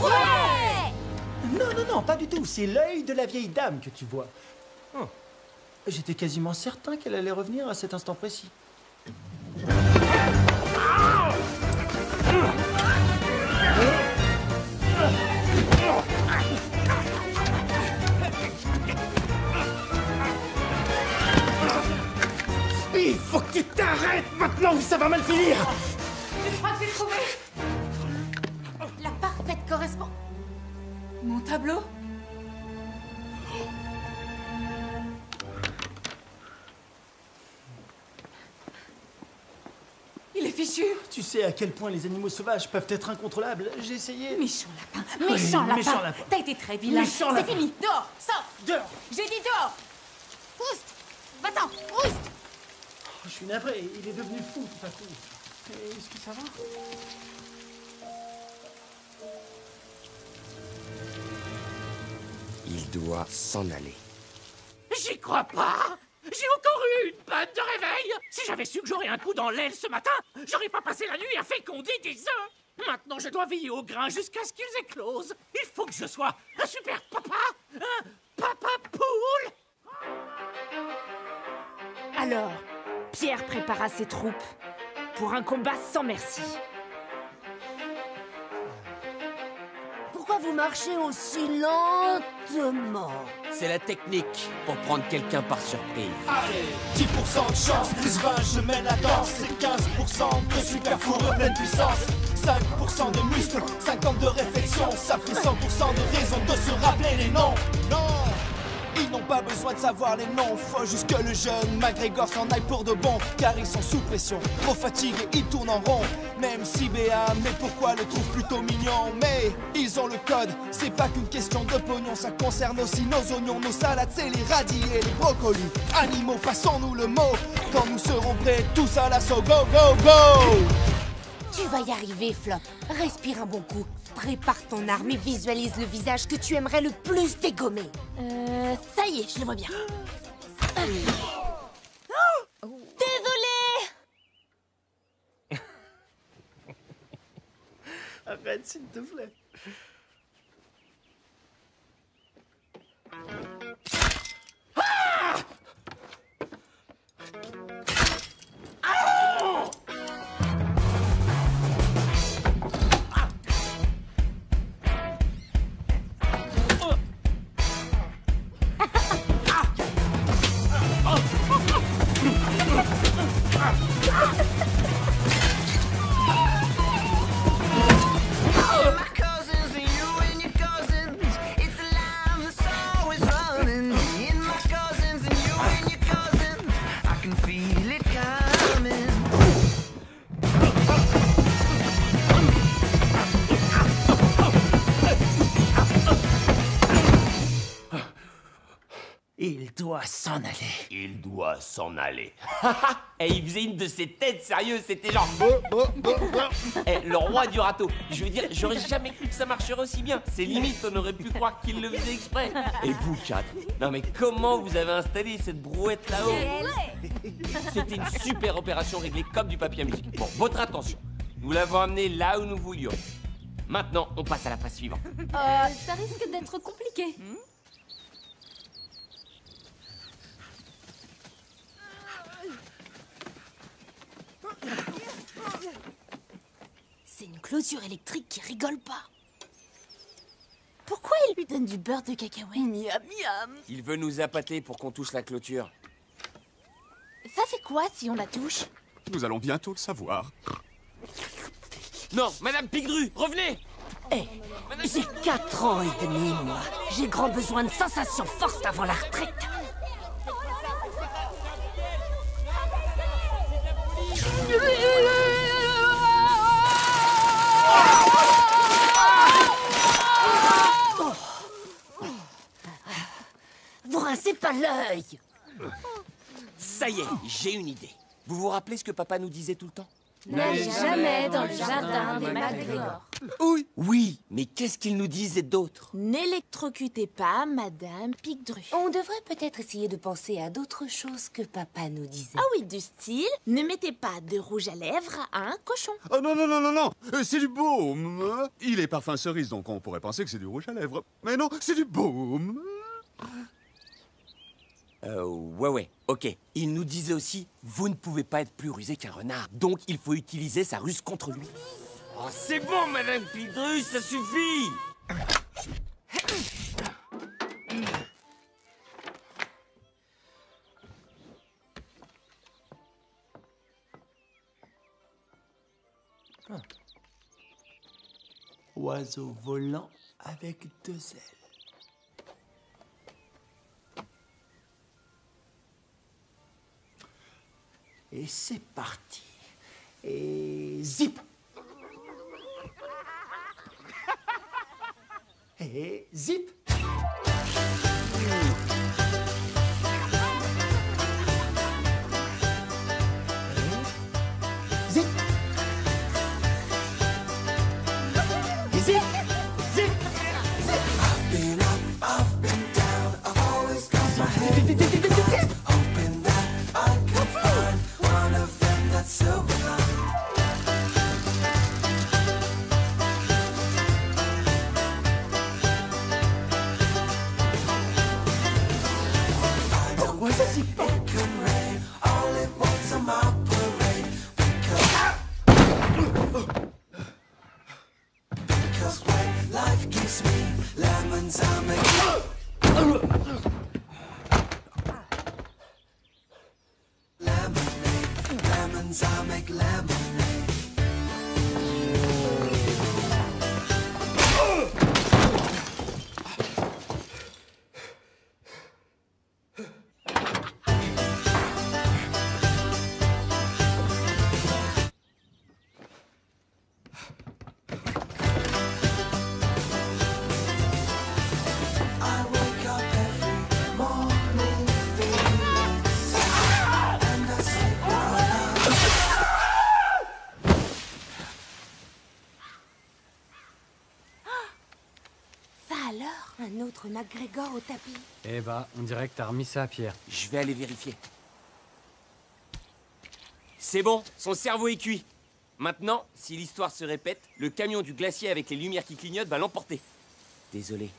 Ouais! Non, pas du tout. C'est l'œil de la vieille dame que tu vois. J'étais quasiment certain qu'elle allait revenir à cet instant précis. Il faut que tu t'arrêtes maintenant ou ça va mal finir. Je crois que j'ai trouvé. La parfaite correspond. Mon tableau? Il est fichu. Tu sais à quel point les animaux sauvages peuvent être incontrôlables. J'ai essayé. Méchant lapin. Oui, Méchant lapin. méchant lapin. T'as été très vilain. Méchant C'est lapin. fini. Dehors. Sors. Dehors. J'ai dit dehors. Oust. Va-t'en. Oust. Je suis navré. Il est devenu fou tout à coup. Est-ce que ça va? Il doit s'en aller. J'y crois pas. J'ai encore eu une panne de réveil. Si j'avais su que j'aurais un coup dans l'aile ce matin, j'aurais pas passé la nuit à féconder des œufs. Maintenant, je dois veiller au grain jusqu'à ce qu'ils éclosent. Il faut que je sois un super papa, un papa poule. Alors, Pierre prépara ses troupes pour un combat sans merci. Pourquoi vous marchez aussi lentement? C'est la technique pour prendre quelqu'un par surprise. Allez, 10% de chance, plus 20, je mène la danse. C'est 15% de super fourrure pleine puissance. 5% de muscles, 50 de réflexion. Ça fait 100% de raison de se rappeler les noms. Non, ils n'ont pas besoin de savoir les noms. Faut juste que le jeune McGregor s'en aille pour de bon. Car ils sont sous pression, trop fatigués, ils tournent en rond. Même si Béa, mais pourquoi le trouve plutôt mignon? Mais ils ont le code, c'est pas qu'une question de pognon. Ça concerne aussi nos oignons, nos salades, c'est les radis et les brocolis. Animaux, passons-nous le mot. Quand nous serons prêts, tous à l'assaut, go, go, go! Tu vas y arriver, Flop. Respire un bon coup. Prépare ton arme et visualise le visage que tu aimerais le plus dégommer. Ça y est, je le vois bien. Désolée. Arrête, s'il te plaît. Il doit s'en aller. Il doit s'en aller. Et il faisait une de ses têtes, sérieux, c'était genre... Eh, le roi du râteau. Je veux dire, j'aurais jamais cru que ça marcherait aussi bien. C'est limite, on aurait pu croire qu'il le faisait exprès. Et vous, quatre, non mais comment vous avez installé cette brouette là-haut? C'était une super opération réglée comme du papier à musique. Bon, votre attention. Nous l'avons amené là où nous voulions. Maintenant, on passe à la phase suivante. Ça risque d'être compliqué. C'est une clôture électrique qui rigole pas. Pourquoi il lui donne du beurre de cacahuète? Miam, miam. Il veut nous appâter pour qu'on touche la clôture. Ça fait quoi si on la touche? Nous allons bientôt le savoir. Non, Madame Pigru, revenez! Hé, j'ai 4 ans et demi, moi. J'ai grand besoin de sensations fortes avant la retraite. Vous rincez pas l'œil. Ça y est, j'ai une idée. Vous vous rappelez ce que papa nous disait tout le temps? N'allez jamais dans le jardin des McGregor. Oui. Oui, mais qu'est-ce qu'il nous disait d'autre? N'électrocutez pas Madame Pigru. On devrait peut-être essayer de penser à d'autres choses que papa nous disait. Ah oui, du style, ne mettez pas de rouge à lèvres à un cochon. Oh non, non, non, non, non, c'est du baume. Il est parfum cerise, donc on pourrait penser que c'est du rouge à lèvres. Mais non, c'est du baume. Ouais, ok. Il nous disait aussi, vous ne pouvez pas être plus rusé qu'un renard. Donc, il faut utiliser sa ruse contre lui. Oh, c'est bon, Madame Pigru, ça suffit! Oiseau volant avec 2 ailes. Et c'est parti. Et zip. Et zip. Et zip. Et zip. Zip. Zip. I've been up, I've been down, I've always got my head hoping that I can find one of them that's silver line. Pourquoi ça s'y fait? All it wants on my parade because when life gives me lemons I make lemonade, lemons I make lemonade. I wake up every morning feeling sad, and I sleep all night. alors? Un autre McGregor au tapis? Eh bah, on dirait que t'as remis ça à Pierre. Je vais aller vérifier. C'est bon, son cerveau est cuit. Maintenant, si l'histoire se répète, le camion du glacier avec les lumières qui clignotent va l'emporter. Désolé.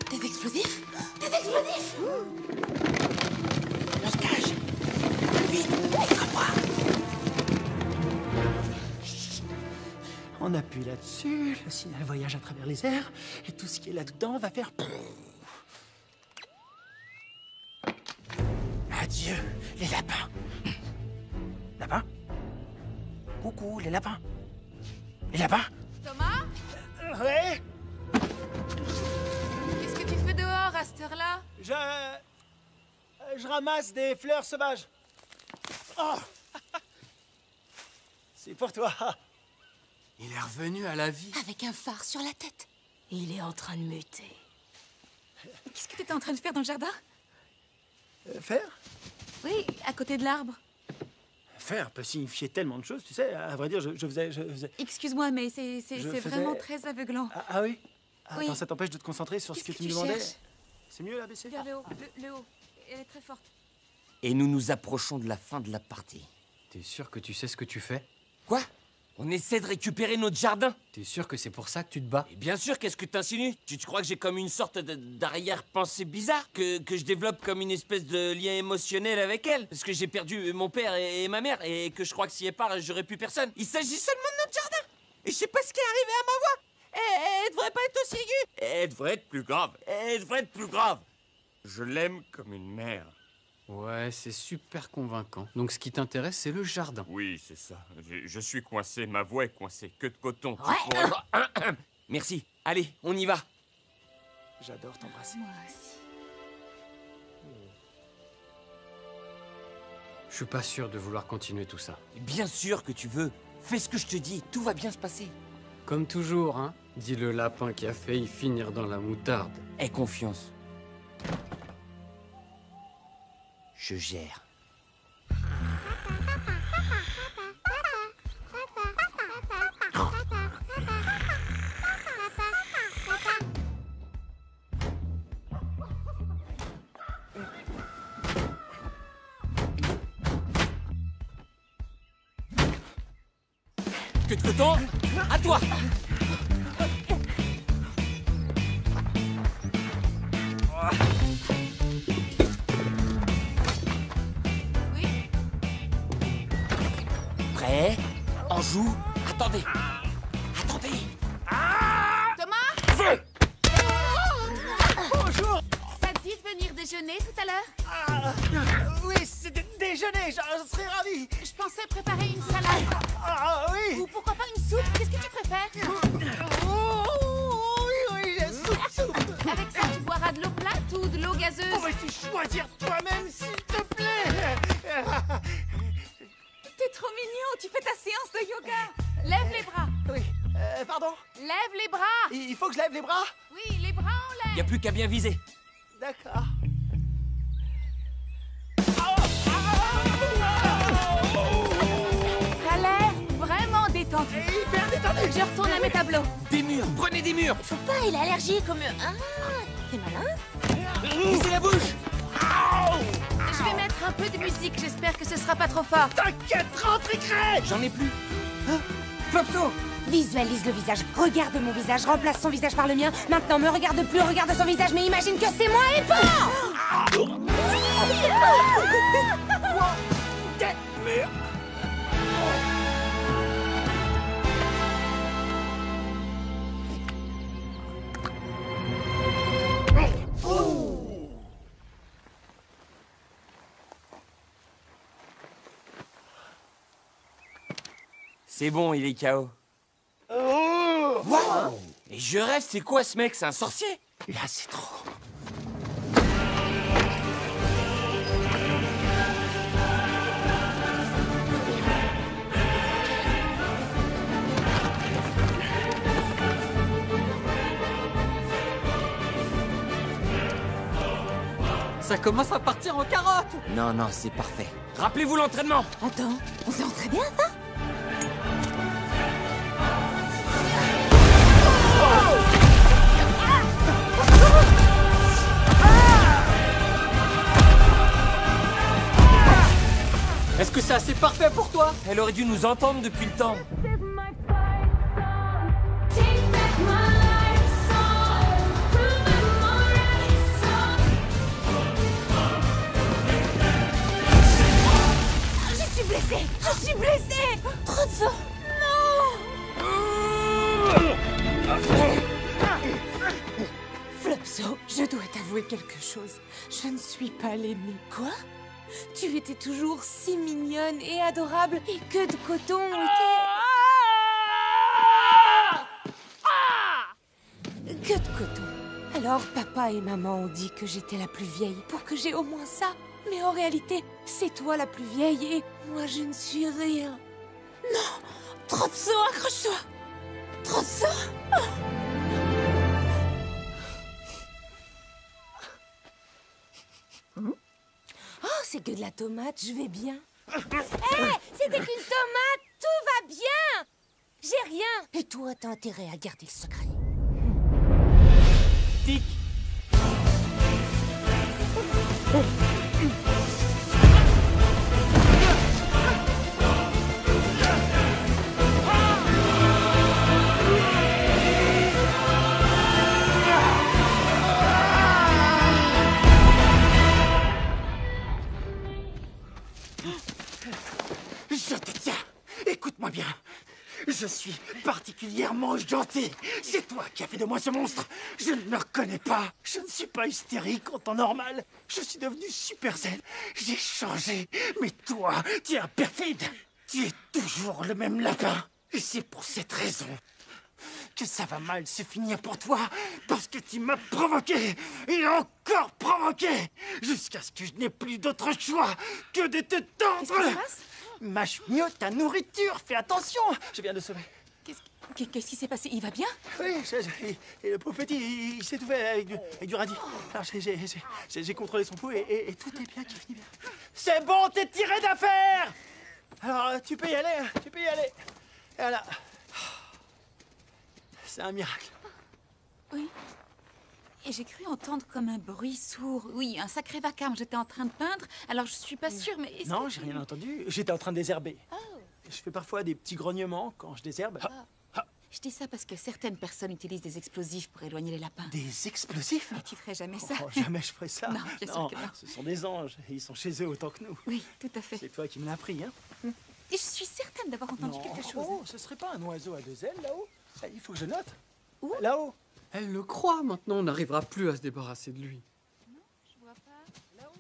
Des explosifs? Des explosifs! On se cache. Vite, écrase-moi. On appuie là-dessus, le signal voyage à travers les airs, et tout ce qui est là-dedans va faire... Adieu, les lapins. Lapins? Coucou, les lapins. Les lapins? Thomas? Ouais? Qu'est-ce que tu fais dehors à cette heure-là? Je ramasse des fleurs sauvages. Oh. C'est pour toi. Il est revenu à la vie. Avec un phare sur la tête. Il est en train de muter. Qu'est-ce que tu étais en train de faire dans le jardin? Faire? Oui, à côté de l'arbre. Faire peut signifier tellement de choses, tu sais. À vrai dire, je faisais... Excuse-moi, mais c'est Je faisais- vraiment très aveuglant. Ah oui? Oui. Attends, ça t'empêche de te concentrer sur ce que Qu'est-ce tu me que tu demandais? cherches? C'est mieux, là, baisser? Vers le haut, le haut. Elle est très forte. Et nous nous approchons de la fin de la partie. T'es sûr que tu sais ce que tu fais? Quoi? On essaie de récupérer notre jardin. T'es sûr que c'est pour ça que tu te bats? Et bien sûr, qu'est-ce que t'insinues? Tu crois que j'ai comme une sorte d'arrière-pensée bizarre? Que je développe comme une espèce de lien émotionnel avec elle? Parce que j'ai perdu mon père et ma mère, et que je crois que si elle part, j'aurai plus personne. Il s'agit seulement de notre jardin. Et je sais pas ce qui est arrivé à ma voix. Elle devrait pas être aussi aiguë. Elle devrait être plus grave. Elle devrait être plus grave. Je l'aime comme une mère. Ouais, c'est super convaincant. Donc ce qui t'intéresse, c'est le jardin. Oui, c'est ça. Je suis coincé, ma voix est coincée. Que de coton. Ouais. Merci. Allez, on y va. J'adore t'embrasser. Moi aussi. Je suis pas sûr de vouloir continuer tout ça. Bien sûr que tu veux. Fais ce que je te dis. Tout va bien se passer. Comme toujours, hein? Dit le lapin qui a failli finir dans la moutarde. Aie confiance. Je gère. Que de coton, à toi. Oui? Prêt? On joue? Attendez. Attendez. Thomas? Feu! Bonjour! Ça te dit de venir déjeuner tout à l'heure? Oui, c'est déjeuner, je serais ravi. Je pensais préparer une salade. Ah oui! Ou pourquoi pas une soupe? Qu'est-ce que tu préfères? Oui, soupe! Avec ça, tu boiras de l'eau plate ou de l'eau gazeuse? Pourrais-tu choisir toi-même, s'il te plaît? T'es trop mignon, tu fais ta séance de yoga. Lève les bras. Oui, pardon? Lève les bras. Il faut que je lève les bras? Oui, les bras en l'air. Y a plus qu'à bien viser. D'accord. T'as l'air vraiment détendu. Hyper détendu. Je retourne à mes tableaux. Des murs, prenez des murs. Faut pas, il est allergique comme... Ah, t'es malin? Visez la bouche. Je vais mettre un peu de musique, j'espère que ce sera pas trop fort. T'inquiète, rentre et crée! J'en ai plus. Flopso. Visualise le visage, regarde mon visage, remplace son visage par le mien. Maintenant, me regarde plus, regarde son visage, mais imagine que c'est moi et pas! C'est bon, il est KO. Quoi? Et je rêve, c'est quoi ce mec? C'est un sorcier? Là, c'est trop. Ça commence à partir en carotte. Non, non, c'est parfait. Rappelez-vous l'entraînement. Attends, on s'est entraîné à ça? Est-ce que c'est assez parfait pour toi? Elle aurait dû nous entendre depuis le temps. Je suis blessée. Trop de sang. Non. Flopso, je dois t'avouer quelque chose. Je ne suis pas l'aînée. Quoi? Tu étais toujours si mignonne et adorable. Et que de coton était... Que de coton. Alors papa et maman ont dit que j'étais la plus vieille pour que j'ai au moins ça. Mais en réalité, c'est toi la plus vieille et moi je ne suis rien. Non! Trotso, accroche-toi! Trotso! Oh, c'est que de la tomate, je vais bien. Hé! C'était qu'une tomate! Tout va bien! J'ai rien! Et toi, t'as intérêt à garder le secret. Tic! Je te tiens. Écoute-moi bien. Je suis particulièrement gentil. C'est toi qui as fait de moi ce monstre. Je ne me reconnais pas. Je ne suis pas hystérique en temps normal. Je suis devenu super zen. J'ai changé. Mais toi, tu es un perfide. Tu es toujours le même lapin. Et c'est pour cette raison que ça va mal se finir pour toi. Parce que tu m'as provoqué. Et encore provoqué. Jusqu'à ce que je n'ai plus d'autre choix que de te tendre. Qu'est-ce qui se passe? Mâche mieux ta nourriture, fais attention. Je viens de sauver. Qu'est-ce qui s'est passé? Il va bien? Oui, et le pauvre petit, il s'est tout fait avec du radis. Alors j'ai contrôlé son pouls et tout est bien qui finit bien. C'est bon, t'es tiré d'affaire. Alors tu peux y aller, tu peux y aller. Et voilà. C'est un miracle. Oui. Et j'ai cru entendre comme un bruit sourd. Oui, un sacré vacarme. J'étais en train de peindre, alors je suis pas sûre, mais... Non, j'ai rien entendu. J'étais en train de désherber. Oh. Je fais parfois des petits grognements quand je désherbe. Je dis ça parce que certaines personnes utilisent des explosifs pour éloigner les lapins. Des explosifs? Mais tu ferais jamais ça. Oh, jamais je ferais ça. Non, bien sûr que non. Ce sont des anges. Et ils sont chez eux autant que nous. Oui, tout à fait. C'est toi qui me l'as appris, hein? Et je suis certaine d'avoir entendu quelque chose. Oh, ce serait pas un oiseau à deux ailes, là-haut? Il faut que je note. Où? Là-haut. Elle le croit, maintenant on n'arrivera plus à se débarrasser de lui. Non, je vois pas. Là-haut,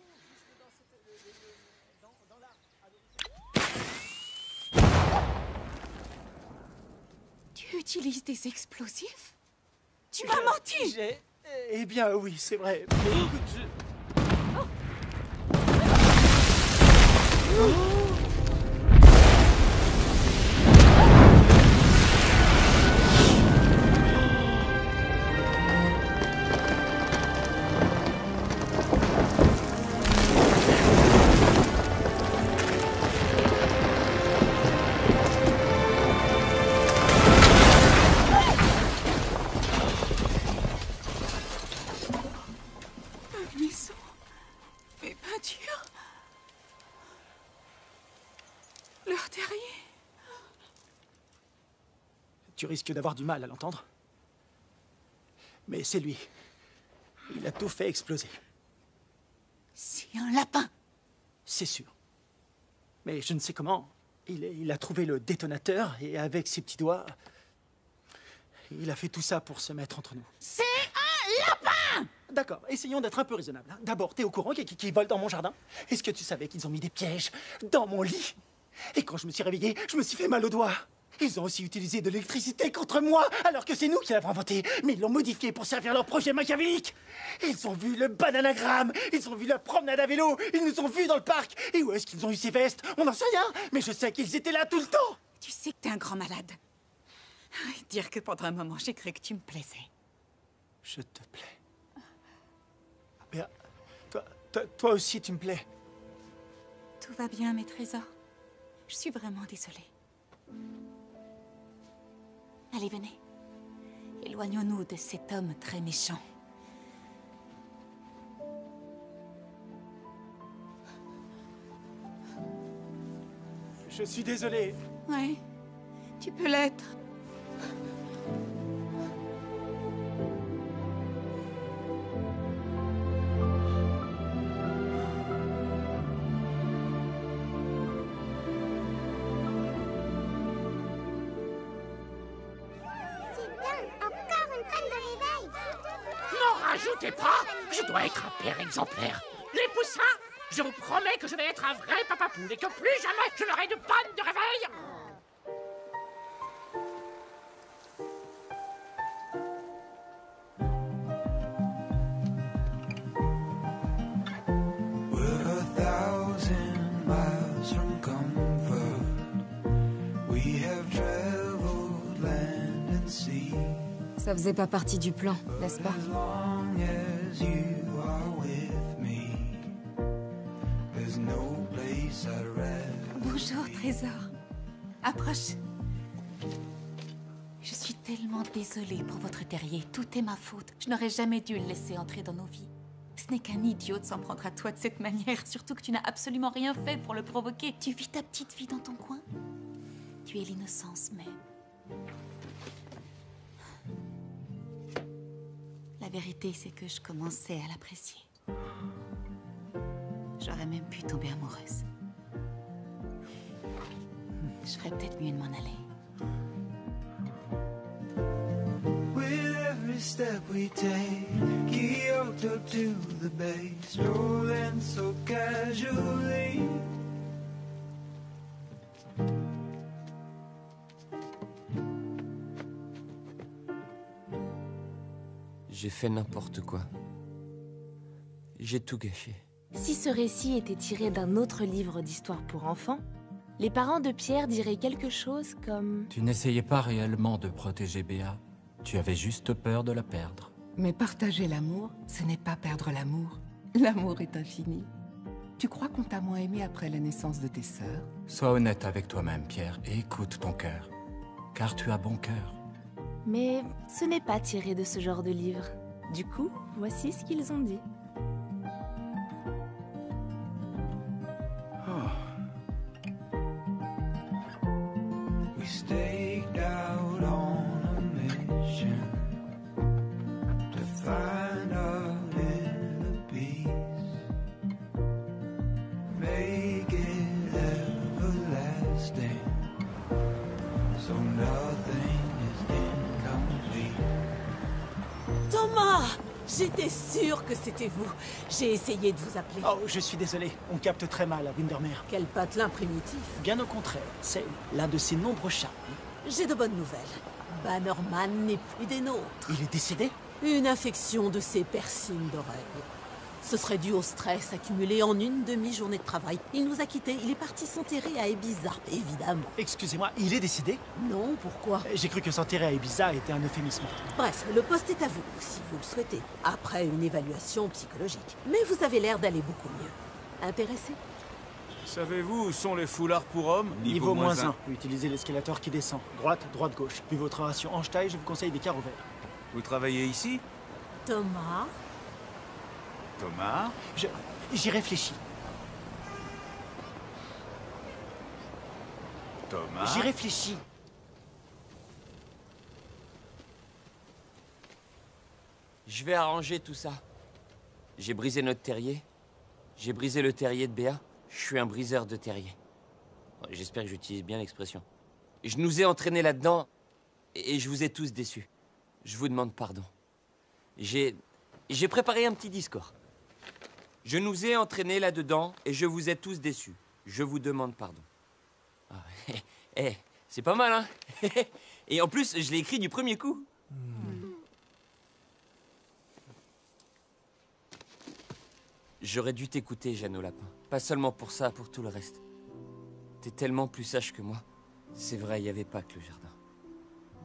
Tu utilises des explosifs? Tu m'as menti! Eh bien, oui, c'est vrai. Mais écoute, tu risques d'avoir du mal à l'entendre. Mais c'est lui. Il a tout fait exploser. C'est un lapin. C'est sûr. Mais je ne sais comment. Il a trouvé le détonateur et avec ses petits doigts, il a fait tout ça pour se mettre entre nous. C'est un lapin! D'accord, essayons d'être un peu raisonnables. D'abord, t'es au courant qu'ils volent dans mon jardin? Est-ce que tu savais qu'ils ont mis des pièges dans mon lit? Et quand je me suis réveillé, je me suis fait mal au doigt. Ils ont aussi utilisé de l'électricité contre moi, alors que c'est nous qui l'avons inventé. Mais ils l'ont modifié pour servir leur projet machiavélique. Ils ont vu le bananagramme, ils ont vu la promenade à vélo, ils nous ont vus dans le parc. Et où est-ce qu'ils ont eu ces vestes? On n'en sait rien, mais je sais qu'ils étaient là tout le temps. Tu sais que t'es un grand malade. Dire que pendant un moment, j'ai cru que tu me plaisais. Je te plais. Béa, toi aussi tu me plais. Tout va bien, mes trésors. Je suis vraiment désolée. Allez, venez. Éloignons-nous de cet homme très méchant. Je suis désolé. Ouais, tu peux l'être. Rajoutez pas, je dois être un père exemplaire. Les poussins, je vous promets que je vais être un vrai papa poule et que plus jamais je n'aurai de panne de réveil. We're 1,000 miles from comfort. We have traveled land and sea. Ça faisait pas partie du plan, n'est-ce pas? Bonjour, trésor. Approche. Je suis tellement désolée pour votre terrier. Tout est ma faute. Je n'aurais jamais dû le laisser entrer dans nos vies. Ce n'est qu'un idiot de s'en prendre à toi de cette manière. Surtout que tu n'as absolument rien fait pour le provoquer. Tu vis ta petite vie dans ton coin. Tu es l'innocence même. La vérité, c'est que je commençais à l'apprécier. J'aurais même pu tomber amoureuse. Je ferais peut-être mieux de m'en aller. With every step we take, Kyoto to the bay, strolling so casually. J'ai fait n'importe quoi. J'ai tout gâché. Si ce récit était tiré d'un autre livre d'histoire pour enfants, les parents de Pierre diraient quelque chose comme... Tu n'essayais pas réellement de protéger Béa. Tu avais juste peur de la perdre. Mais partager l'amour, ce n'est pas perdre l'amour. L'amour est infini. Tu crois qu'on t'a moins aimé après la naissance de tes sœurs? Sois honnête avec toi-même, Pierre, et écoute ton cœur. Car tu as bon cœur. Mais ce n'est pas tiré de ce genre de livre. Du coup, voici ce qu'ils ont dit. We staked out on a mission to find our inner peace, make it everlasting, so nothing is incomplete. Thomas! J'étais sûre que c'était vous. J'ai essayé de vous appeler. Oh, je suis désolé. On capte très mal à Windermere. Quel patelin primitif. Bien au contraire. C'est l'un de ses nombreux charmes. J'ai de bonnes nouvelles. Bannerman n'est plus des nôtres. Il est décédé? Une infection de ses piercings d'oreille. Ce serait dû au stress accumulé en une demi-journée de travail. Il nous a quittés. Il est parti s'enterrer à Ibiza, évidemment. Excusez-moi, il est décédé? Non, pourquoi? J'ai cru que s'enterrer à Ibiza était un euphémisme. Bref, le poste est à vous, si vous le souhaitez, après une évaluation psychologique. Mais vous avez l'air d'aller beaucoup mieux. Intéressé? Savez-vous où sont les foulards pour hommes? Niveau moins 1. Utilisez l'escalator qui descend. Droite, droite, gauche. Vu votre ration en taille, je vous conseille des carreaux verts. Vous travaillez ici? Thomas? Thomas? J'y réfléchis. Thomas? J'y réfléchis. Je vais arranger tout ça. J'ai brisé notre terrier. J'ai brisé le terrier de Béa. Je suis un briseur de terrier. J'espère que j'utilise bien l'expression. Je nous ai entraînés là-dedans et je vous ai tous déçus. Je vous demande pardon. J'ai préparé un petit discours. Je nous ai entraînés là-dedans et je vous ai tous déçus. Je vous demande pardon. Ah, c'est pas mal, hein? Et en plus, je l'ai écrit du premier coup. J'aurais dû t'écouter, Jeanne au lapin. Pas seulement pour ça, pour tout le reste. T'es tellement plus sage que moi. C'est vrai, il n'y avait pas que le jardin.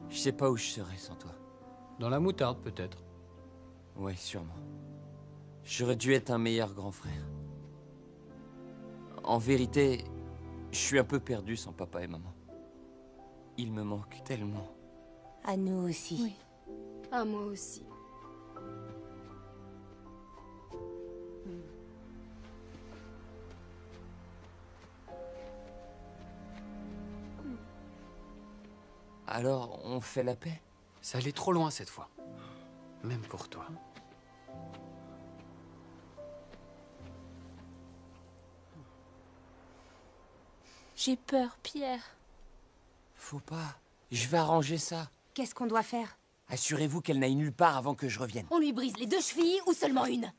Je sais pas où je serais sans toi. Dans la moutarde, peut-être. Ouais, sûrement. J'aurais dû être un meilleur grand frère. En vérité, je suis un peu perdu sans papa et maman. Ils me manquent tellement. À nous aussi. Oui. À moi aussi. Alors, on fait la paix? Ça allait trop loin cette fois. Même pour toi. J'ai peur, Pierre. Faut pas. Je vais arranger ça. Qu'est-ce qu'on doit faire? Assurez-vous qu'elle n'aille nulle part avant que je revienne. On lui brise les 2 chevilles ou seulement une?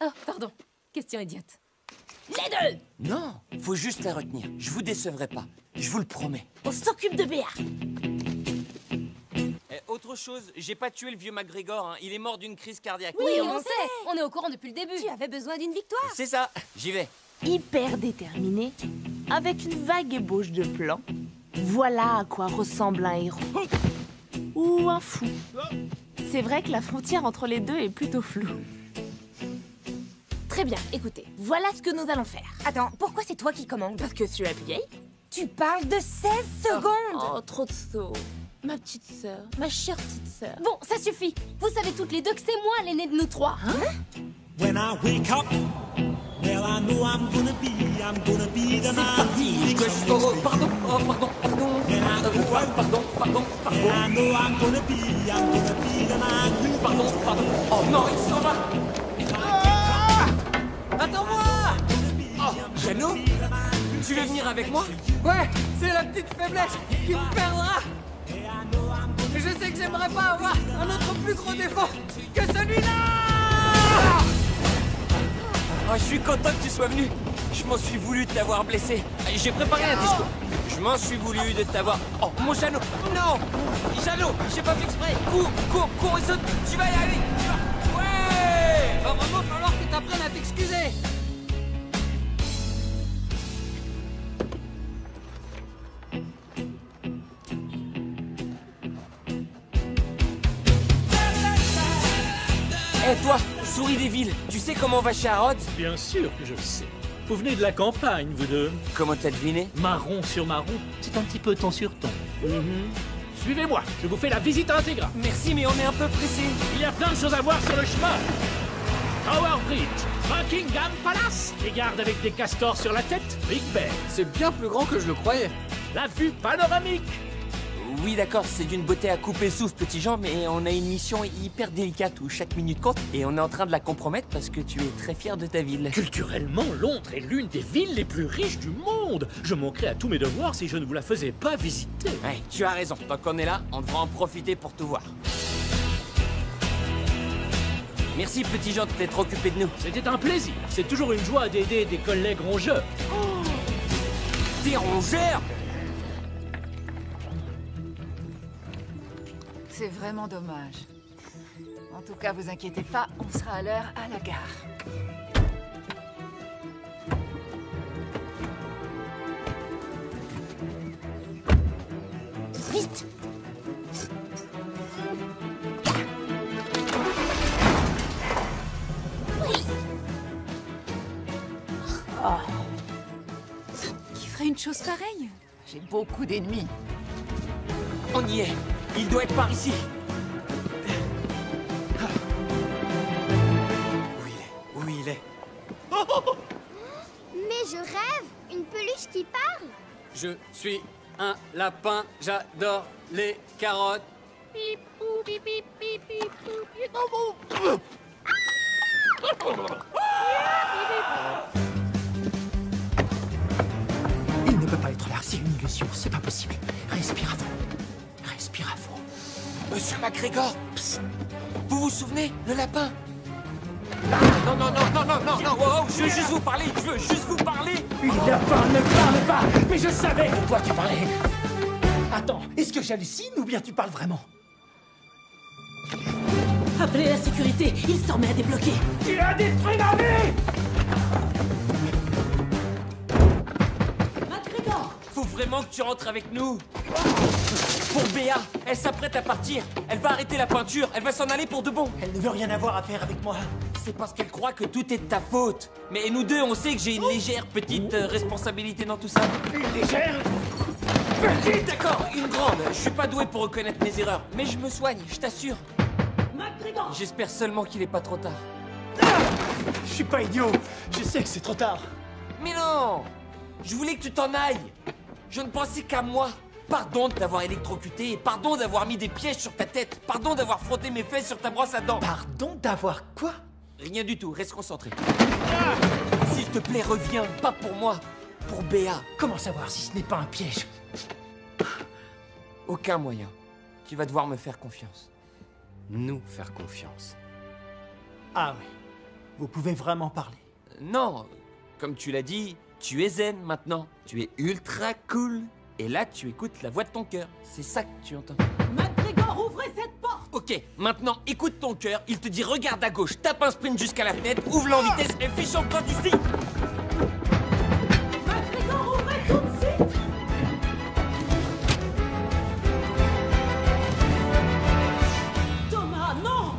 Oh, pardon. Question idiote. Les 2! Non, faut juste la retenir. Je vous décevrai pas. Je vous le promets. On s'occupe de Béa. Autre chose, j'ai pas tué le vieux MacGregor, hein. Il est mort d'une crise cardiaque. Oui, on sait. On est au courant depuis le début. Tu avais besoin d'une victoire. C'est ça, j'y vais. Hyper déterminé, avec une vague ébauche de plan, voilà à quoi ressemble un héros. Ou un fou. C'est vrai que la frontière entre les deux est plutôt floue. Très bien, écoutez. Voilà ce que nous allons faire. Attends, pourquoi c'est toi qui commandes? Parce que tu es vieille. Tu parles de 16 secondes. Oh, trop de sauts. Ma petite sœur, ma chère petite sœur. Bon, ça suffit. Vous savez toutes les deux que c'est moi l'aînée de nous 3. When I wake up, well I know I'm gonna be the man who wakes up. Oh, pardon, pardon. When I go out, Pardon. well I know I'm gonna be the man who Pardon. Oh non, il s'en va. Attends-moi. Oh, Jeannot, tu veux venir avec moi? Ouais, c'est la petite faiblesse qui me perdra. Mais je sais que j'aimerais pas avoir un autre plus gros défaut que celui-là. Oh, je suis content que tu sois venu. Je m'en suis voulu de t'avoir blessé. J'ai préparé un discours. Je m'en suis voulu de t'avoir... Oh, mon Jeannot. Non, Jeannot, j'ai pas fait exprès. Cours et saute. Tu vas y aller. Ouais. Va vraiment falloir que t'apprennes à t'excuser. Eh toi, souris des villes, tu sais comment on va chez Harrods? Bien sûr que je le sais. Vous venez de la campagne, vous deux. Comment t'as deviné? Marron sur marron, c'est un petit peu ton sur ton. Suivez-moi, je vous fais la visite intégrale. Merci, mais on est un peu pressé. Il y a plein de choses à voir sur le chemin. Tower Bridge, Buckingham Palace, les gardes avec des castors sur la tête, Big Ben. C'est bien plus grand que je le croyais. La vue panoramique. Oui, d'accord, c'est d'une beauté à couper le souffle, petit Jean, mais on a une mission hyper délicate où chaque minute compte et on est en train de la compromettre parce que tu es très fier de ta ville. Culturellement, Londres est l'une des villes les plus riches du monde. Je manquerais à tous mes devoirs si je ne vous la faisais pas visiter. Ouais, tu as raison. Tant qu'on est là, on devra en profiter pour tout voir. Merci, petit Jean, de t'être occupé de nous. C'était un plaisir. C'est toujours une joie d'aider des collègues rongeurs. Oh, des rongeurs? C'est vraiment dommage. En tout cas, vous inquiétez pas, on sera à l'heure à la gare. Vite! Oui! Oh. Qui ferait une chose pareille? J'ai beaucoup d'ennemis. On y est. Il doit être par ici. Où il est? Mais je rêve! Une peluche qui parle! Je suis un lapin, j'adore les carottes. Pip, pou, pip, pip, pip, pip, pou, pip. Il ne peut pas être là, c'est une illusion, c'est pas possible. Respire à fond. Respire à fond. Monsieur MacGregor, psst. Vous vous souvenez, le lapin? Non, wow, je veux juste vous parler, Les lapins ne parlent pas. Mais je savais que toi tu parlais. Attends, est-ce que j'hallucine ou bien tu parles vraiment? Appelez la sécurité, il s'en met à débloquer. Tu as détruit ma vie! MacGregor! Faut vraiment que tu rentres avec nous. Pour Béa, elle s'apprête à partir. Elle va arrêter la peinture, elle va s'en aller pour de bon. Elle ne veut rien avoir à faire avec moi. C'est parce qu'elle croit que tout est de ta faute. Mais nous deux, on sait que j'ai une légère petite responsabilité dans tout ça. Une légère? Petite, d'accord, une grande. Je suis pas doué pour reconnaître mes erreurs, mais je me soigne, je t'assure. J'espère seulement qu'il est pas trop tard. Je suis pas idiot. Je sais que c'est trop tard. Mais non! Je voulais que tu t'en ailles. Je ne pensais qu'à moi. Pardon de t'avoir électrocuté, pardon d'avoir mis des pièges sur ta tête, pardon d'avoir frotté mes fesses sur ta brosse à dents. Pardon d'avoir quoi? Rien du tout, reste concentré. S'il te plaît, reviens, pas pour moi, pour Béa. Comment savoir si ce n'est pas un piège? Aucun moyen. Tu vas devoir me faire confiance. Nous faire confiance. Ah oui. Vous pouvez vraiment parler. Non, comme tu l'as dit, tu es zen maintenant. Tu es ultra cool. Et là, tu écoutes la voix de ton cœur. C'est ça que tu entends. MacGregor, ouvrez cette porte! Ok, maintenant, écoute ton cœur. Il te dit regarde à gauche, tape un sprint jusqu'à la fenêtre, ouvre-la en vitesse et fiche en plein d'ici. MacGregor, ouvrez tout de suite! Thomas, non!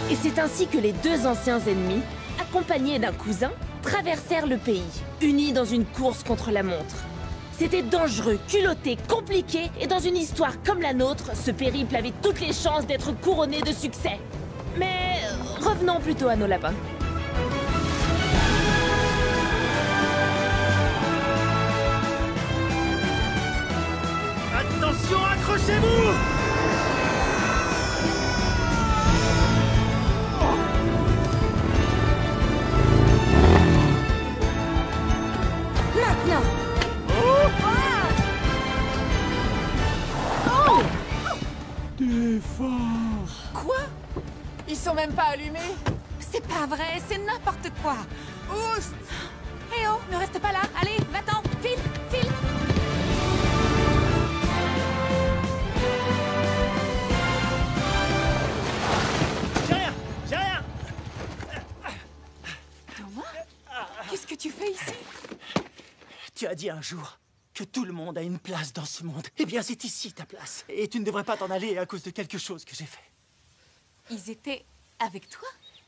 Et c'est ainsi que les deux anciens ennemis, accompagnés d'un cousin, traversèrent le pays, unis dans une course contre la montre. C'était dangereux, culotté, compliqué, et dans une histoire comme la nôtre, ce périple avait toutes les chances d'être couronné de succès. Mais revenons plutôt à nos lapins. Attention, accrochez-vous! Maintenant! T'es fort! Quoi? Ils sont même pas allumés? C'est pas vrai, c'est n'importe quoi. Oust! Eh oh, ne reste pas là. Allez, va-t'en, file, file! J'ai rien! J'ai rien! Thomas? Qu'est-ce que tu fais ici? Tu as dit un jour que tout le monde a une place dans ce monde. Eh bien, c'est ici ta place. Et tu ne devrais pas t'en aller à cause de quelque chose que j'ai fait. Ils étaient avec toi?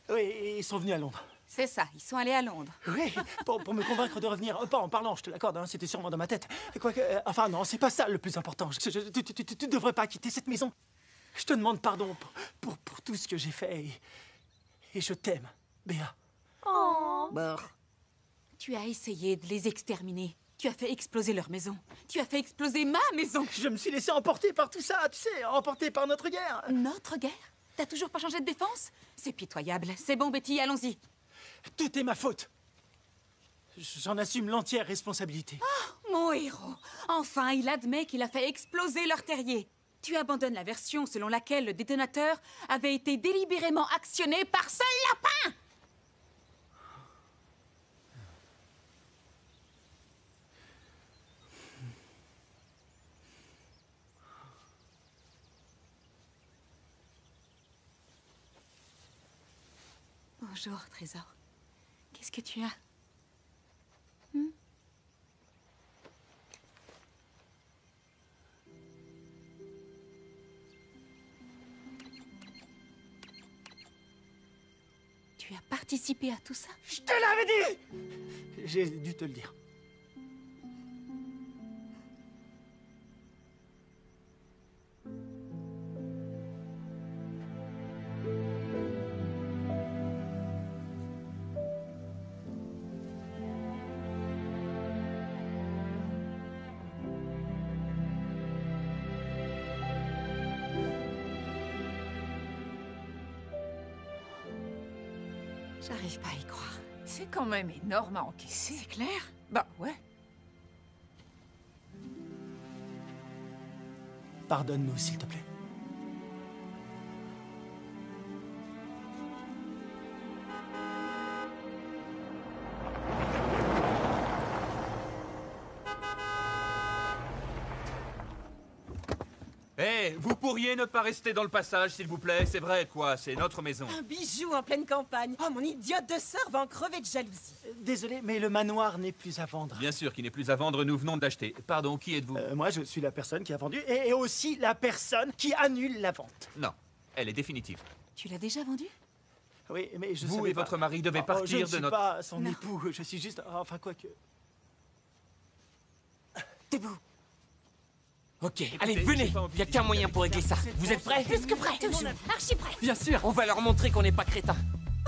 Oui, ils sont venus à Londres. C'est ça, ils sont allés à Londres. Oui, pour me convaincre de revenir. Pas en parlant, je te l'accorde, hein, c'était sûrement dans ma tête. Quoique, enfin non, c'est pas ça le plus important. Tu ne devrais pas quitter cette maison. Je te demande pardon pour tout ce que j'ai fait. Et je t'aime, Béa. Oh. Tu as essayé de les exterminer. Tu as fait exploser leur maison. Tu as fait exploser ma maison. Je me suis laissé emporter par tout ça, tu sais, emporter par notre guerre. Notre guerre? T'as toujours pas changé de défense? C'est pitoyable. C'est bon, Betty, allons-y. Tout est ma faute. J'en assume l'entière responsabilité. Oh, mon héros. Enfin, il admet qu'il a fait exploser leur terrier. Tu abandonnes la version selon laquelle le détonateur avait été délibérément actionné par ce lapin. Bonjour, Trésor. Qu'est-ce que tu as? Tu as participé à tout ça? Je te l'avais dit! J'ai dû te le dire. J'arrive pas à y croire. C'est quand même énorme à encaisser. C'est clair? Bah ouais. Pardonne-nous, s'il te plaît. Eh, vous pourriez ne pas rester dans le passage, s'il vous plaît. C'est vrai, quoi. C'est notre maison. Un bijou en pleine campagne. Oh, mon idiote de sœur va en crever de jalousie. Désolé, mais le manoir n'est plus à vendre. Bien sûr qu'il n'est plus à vendre, nous venons d'acheter. Pardon, qui êtes-vous? Moi, je suis la personne qui a vendu et aussi la personne qui annule la vente. Non, elle est définitive. Tu l'as déjà vendu? Oui, mais je Vous savais et pas. votre mari devez Oh, partir je ne de suis notre... pas son époux, je suis juste... Enfin, quoi que... Debout. Ok, allez, venez. Il n'y a qu'un moyen pour régler ça. Vous êtes prêts? Plus que prêt, toujours. Archi prêt. Bien sûr. On va leur montrer qu'on n'est pas crétins.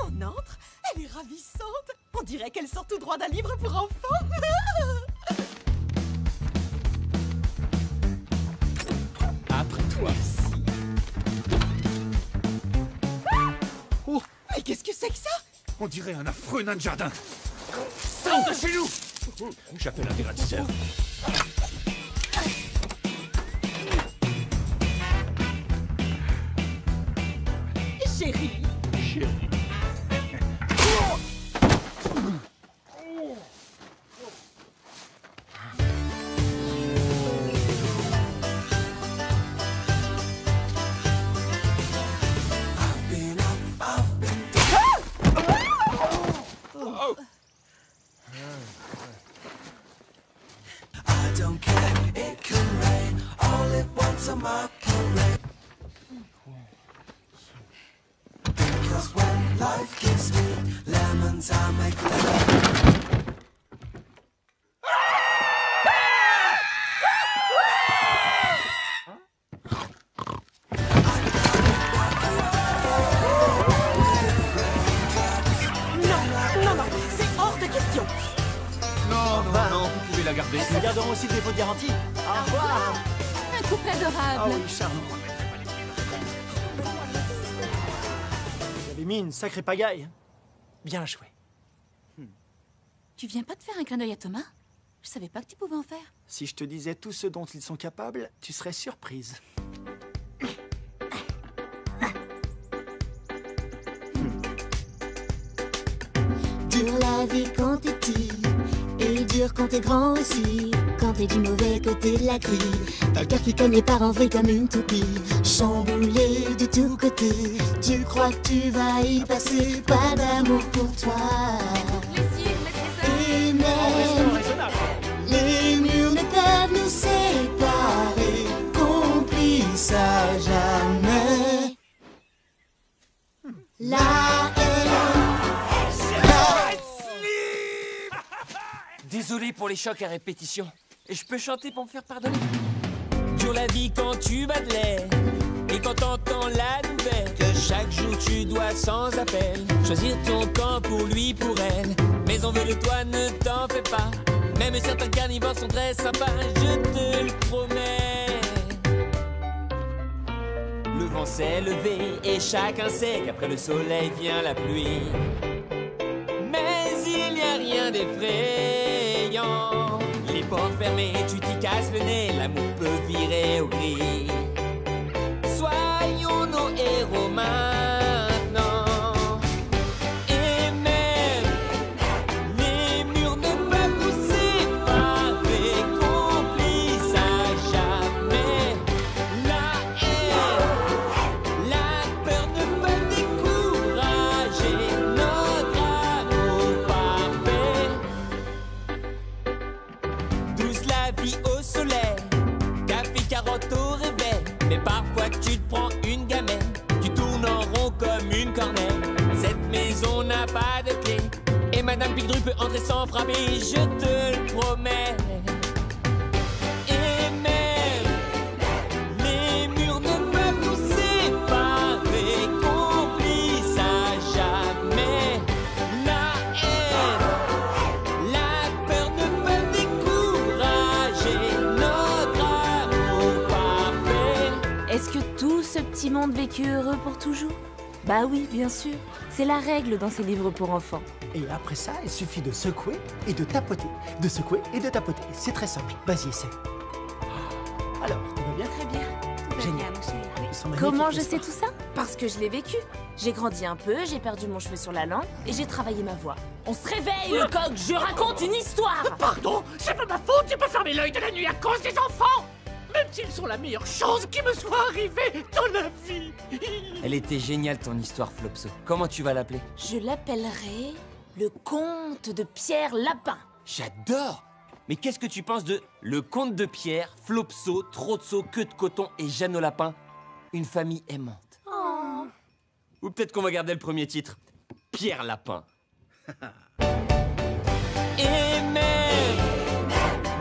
On entre, elle est ravissante. On dirait qu'elle sort tout droit d'un livre pour enfants. Après toi. Oh, Mais qu'est-ce que c'est que ça? on dirait un affreux nain de jardin. Sors de chez nous! J'appelle un dératisseur. Chérie. Chérie. I don't care, it can rain all at once on my parade. Because when life gives me lemons, I make lemons. Non, c'est hors de question. Non, vous pouvez la garder. Nous garderons aussi le dépôt de garantie. Au revoir. Un couple adorable. Ah oui, charmant. Vous avez mis une sacrée pagaille. Bien joué. Tu viens pas de faire un clin d'œil à Thomas? Je savais pas que tu pouvais en faire. Si je te disais tout ce dont ils sont capables, tu serais surprise. Dur la vie quand t'es petit, et dur quand t'es grand aussi. Quand t'es du mauvais côté de la grille, t'as le cœur qui cogne les parents vrais comme une toupie. Chamboulé de tous côtés, tu crois que tu vas y passer. Pas d'amour pour toi. Et même les murs ne peuvent nous séparer. Complices à jamais. La Désolé pour les chocs à répétition. Et je peux chanter pour me faire pardonner? Dure la vie quand tu bats de l'air. Et quand t'entends la nouvelle que chaque jour tu dois sans appel choisir ton camp pour lui, pour elle. Mais on veut de toi, ne t'en fais pas. Même certains carnivores sont très sympas, je te le promets. Le vent s'est levé et chacun sait qu'après le soleil vient la pluie. Mais il n'y a rien d'effrayant. Les portes fermées, tu t'y casses le nez, l'amour peut virer au gris. Soyons nos héros maintenant. Et même les murs ne peuvent nous séparer. Complices à jamais. La haine, la peur ne peuvent décourager notre amour parfait. Douce la vie au soleil, café carotte au réveil. Mais parfois tu te prends une gamelle, tu tournes en rond comme une corneille. Cette maison n'a pas de clé, et Madame Pildru peut entrer sans frapper, je te le promets. Et même les murs ne peuvent nous séparer. Complices à jamais. La haine, la peur ne peuvent décourager notre amour parfait. Est-ce que tout ce petit monde vécut heureux pour toujours? Bah oui, bien sûr. C'est la règle dans ces livres pour enfants. Et après ça, il suffit de secouer et de tapoter. De secouer et de tapoter. C'est très simple. Vas-y, essaie. Alors, tout va bien? Très bien. Tout va Génial. bien, mon chéri. Ils sont Comment je magnifiques, sais les tout ça? Parce que je l'ai vécu. J'ai grandi un peu, j'ai perdu mon cheveu sur la langue et j'ai travaillé ma voix. On se réveille, le coq, je raconte une histoire. Pardon, c'est pas ma faute, j'ai pas fermé l'œil de la nuit à cause des enfants. Même Ils sont la meilleure chose qui me soit arrivée dans la vie. Elle était géniale ton histoire, Flopso. Comment tu vas l'appeler? Je l'appellerai le conte de Pierre Lapin. J'adore! Mais qu'est-ce que tu penses de Le Conte de Pierre, Flopso, Trotso, Queue de Coton et Jeannot Lapin? Une famille aimante. Oh. Ou peut-être qu'on va garder le premier titre. Pierre Lapin. Et même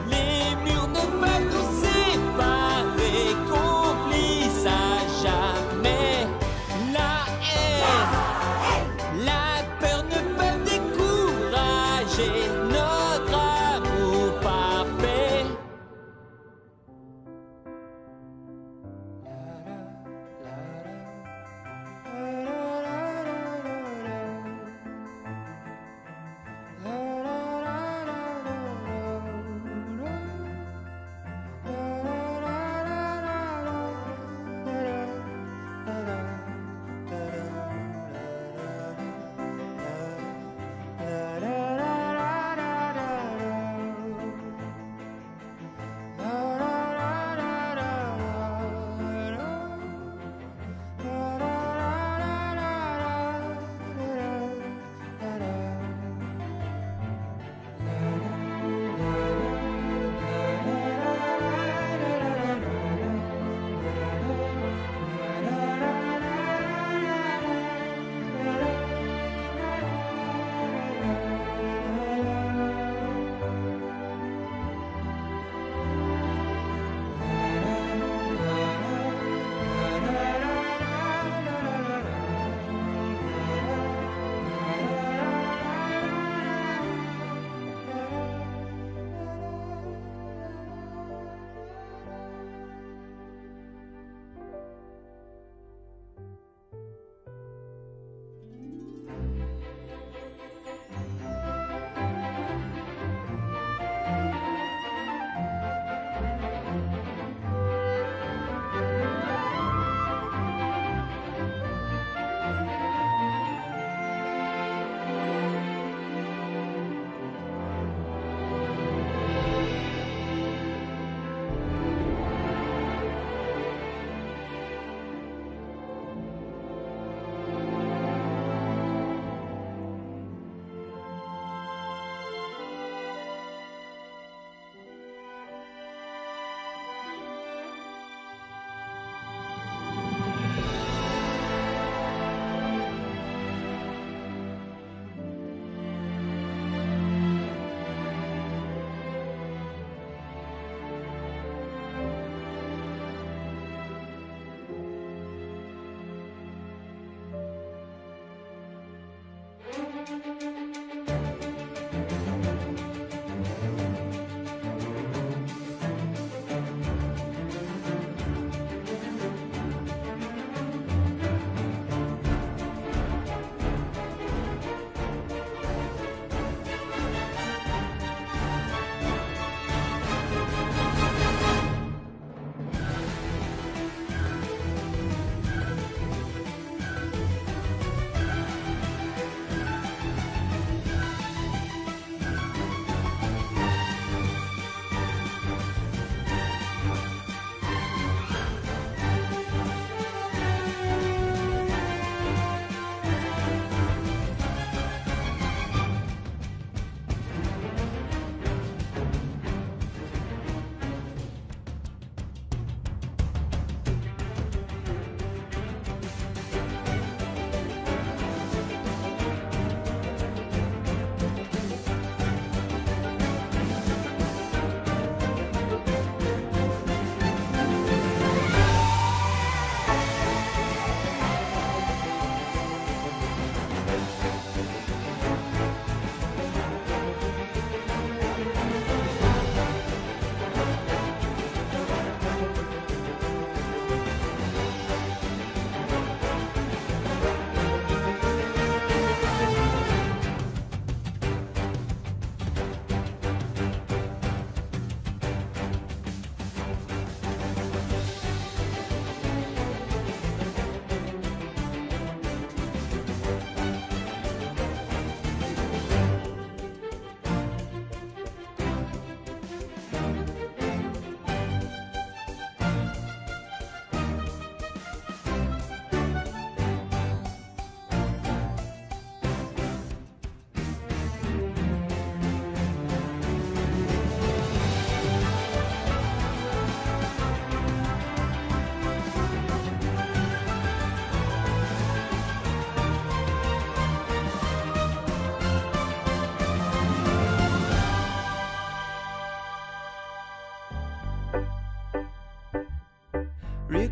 les murs ne peuvent nous séparer, complices à jamais. La haine, la peur ne peuvent décourager notre amour parfait.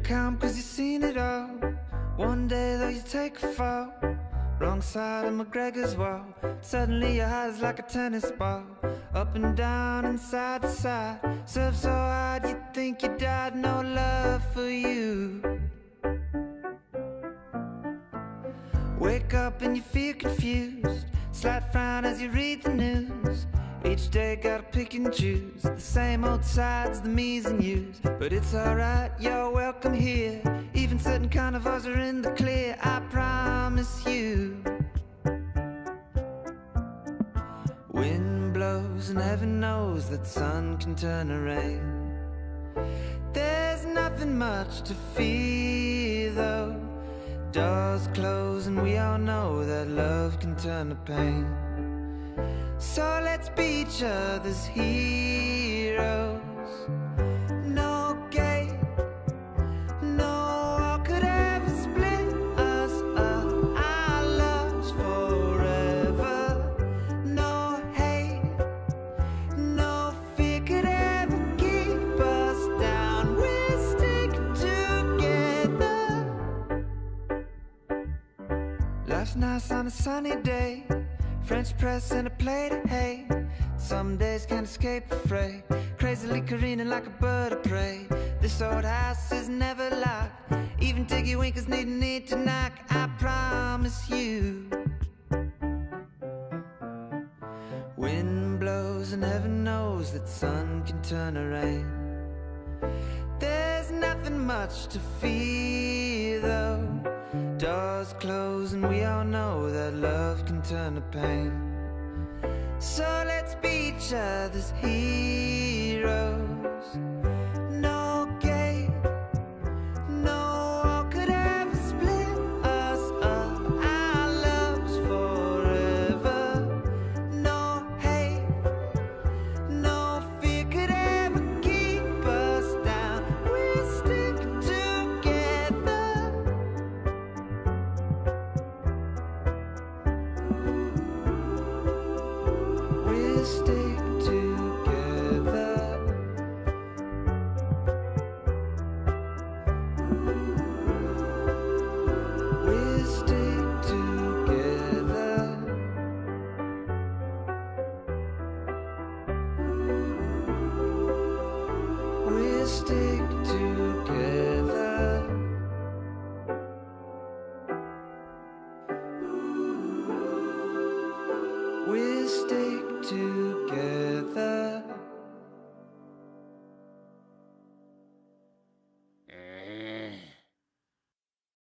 calm cause you've seen it all. One day though you take a fall, wrong side of McGregor's wall. Suddenly your heart is like a tennis ball, up and down and side to side. Serve so hard you think you died, no love for you. Wake up and you feel confused, slight frown as you read the news. Each day gotta pick and choose the same old sides, the me's and you's. But it's alright, you're welcome here. Even certain carnivores are in the clear, I promise you. Wind blows and heaven knows that sun can turn to rain. There's nothing much to fear though. Doors close and we all know that love can turn to pain. So let's be each other's heroes. No gate, no wall could ever split us up. Our love's forever. No hate, no fear could ever keep us down. We'll stick together. Life's nice on a sunny day, French press and a plate of hay. Some days can't escape the fray, crazily careening like a bird of prey. This old house is never locked, even Tiggy Winkers need to knock. I promise you. Wind blows and heaven knows that sun can turn to rain. There's nothing much to fear though. Doors close and we all know that love can turn to pain. So let's be each other's heroes. No gate, no wall could ever split us up. Our love's forever. No hate, no fear could ever keep us down. We'll stick together. We'll stick together. We'll stick together. We'll stick together. We'll stick together.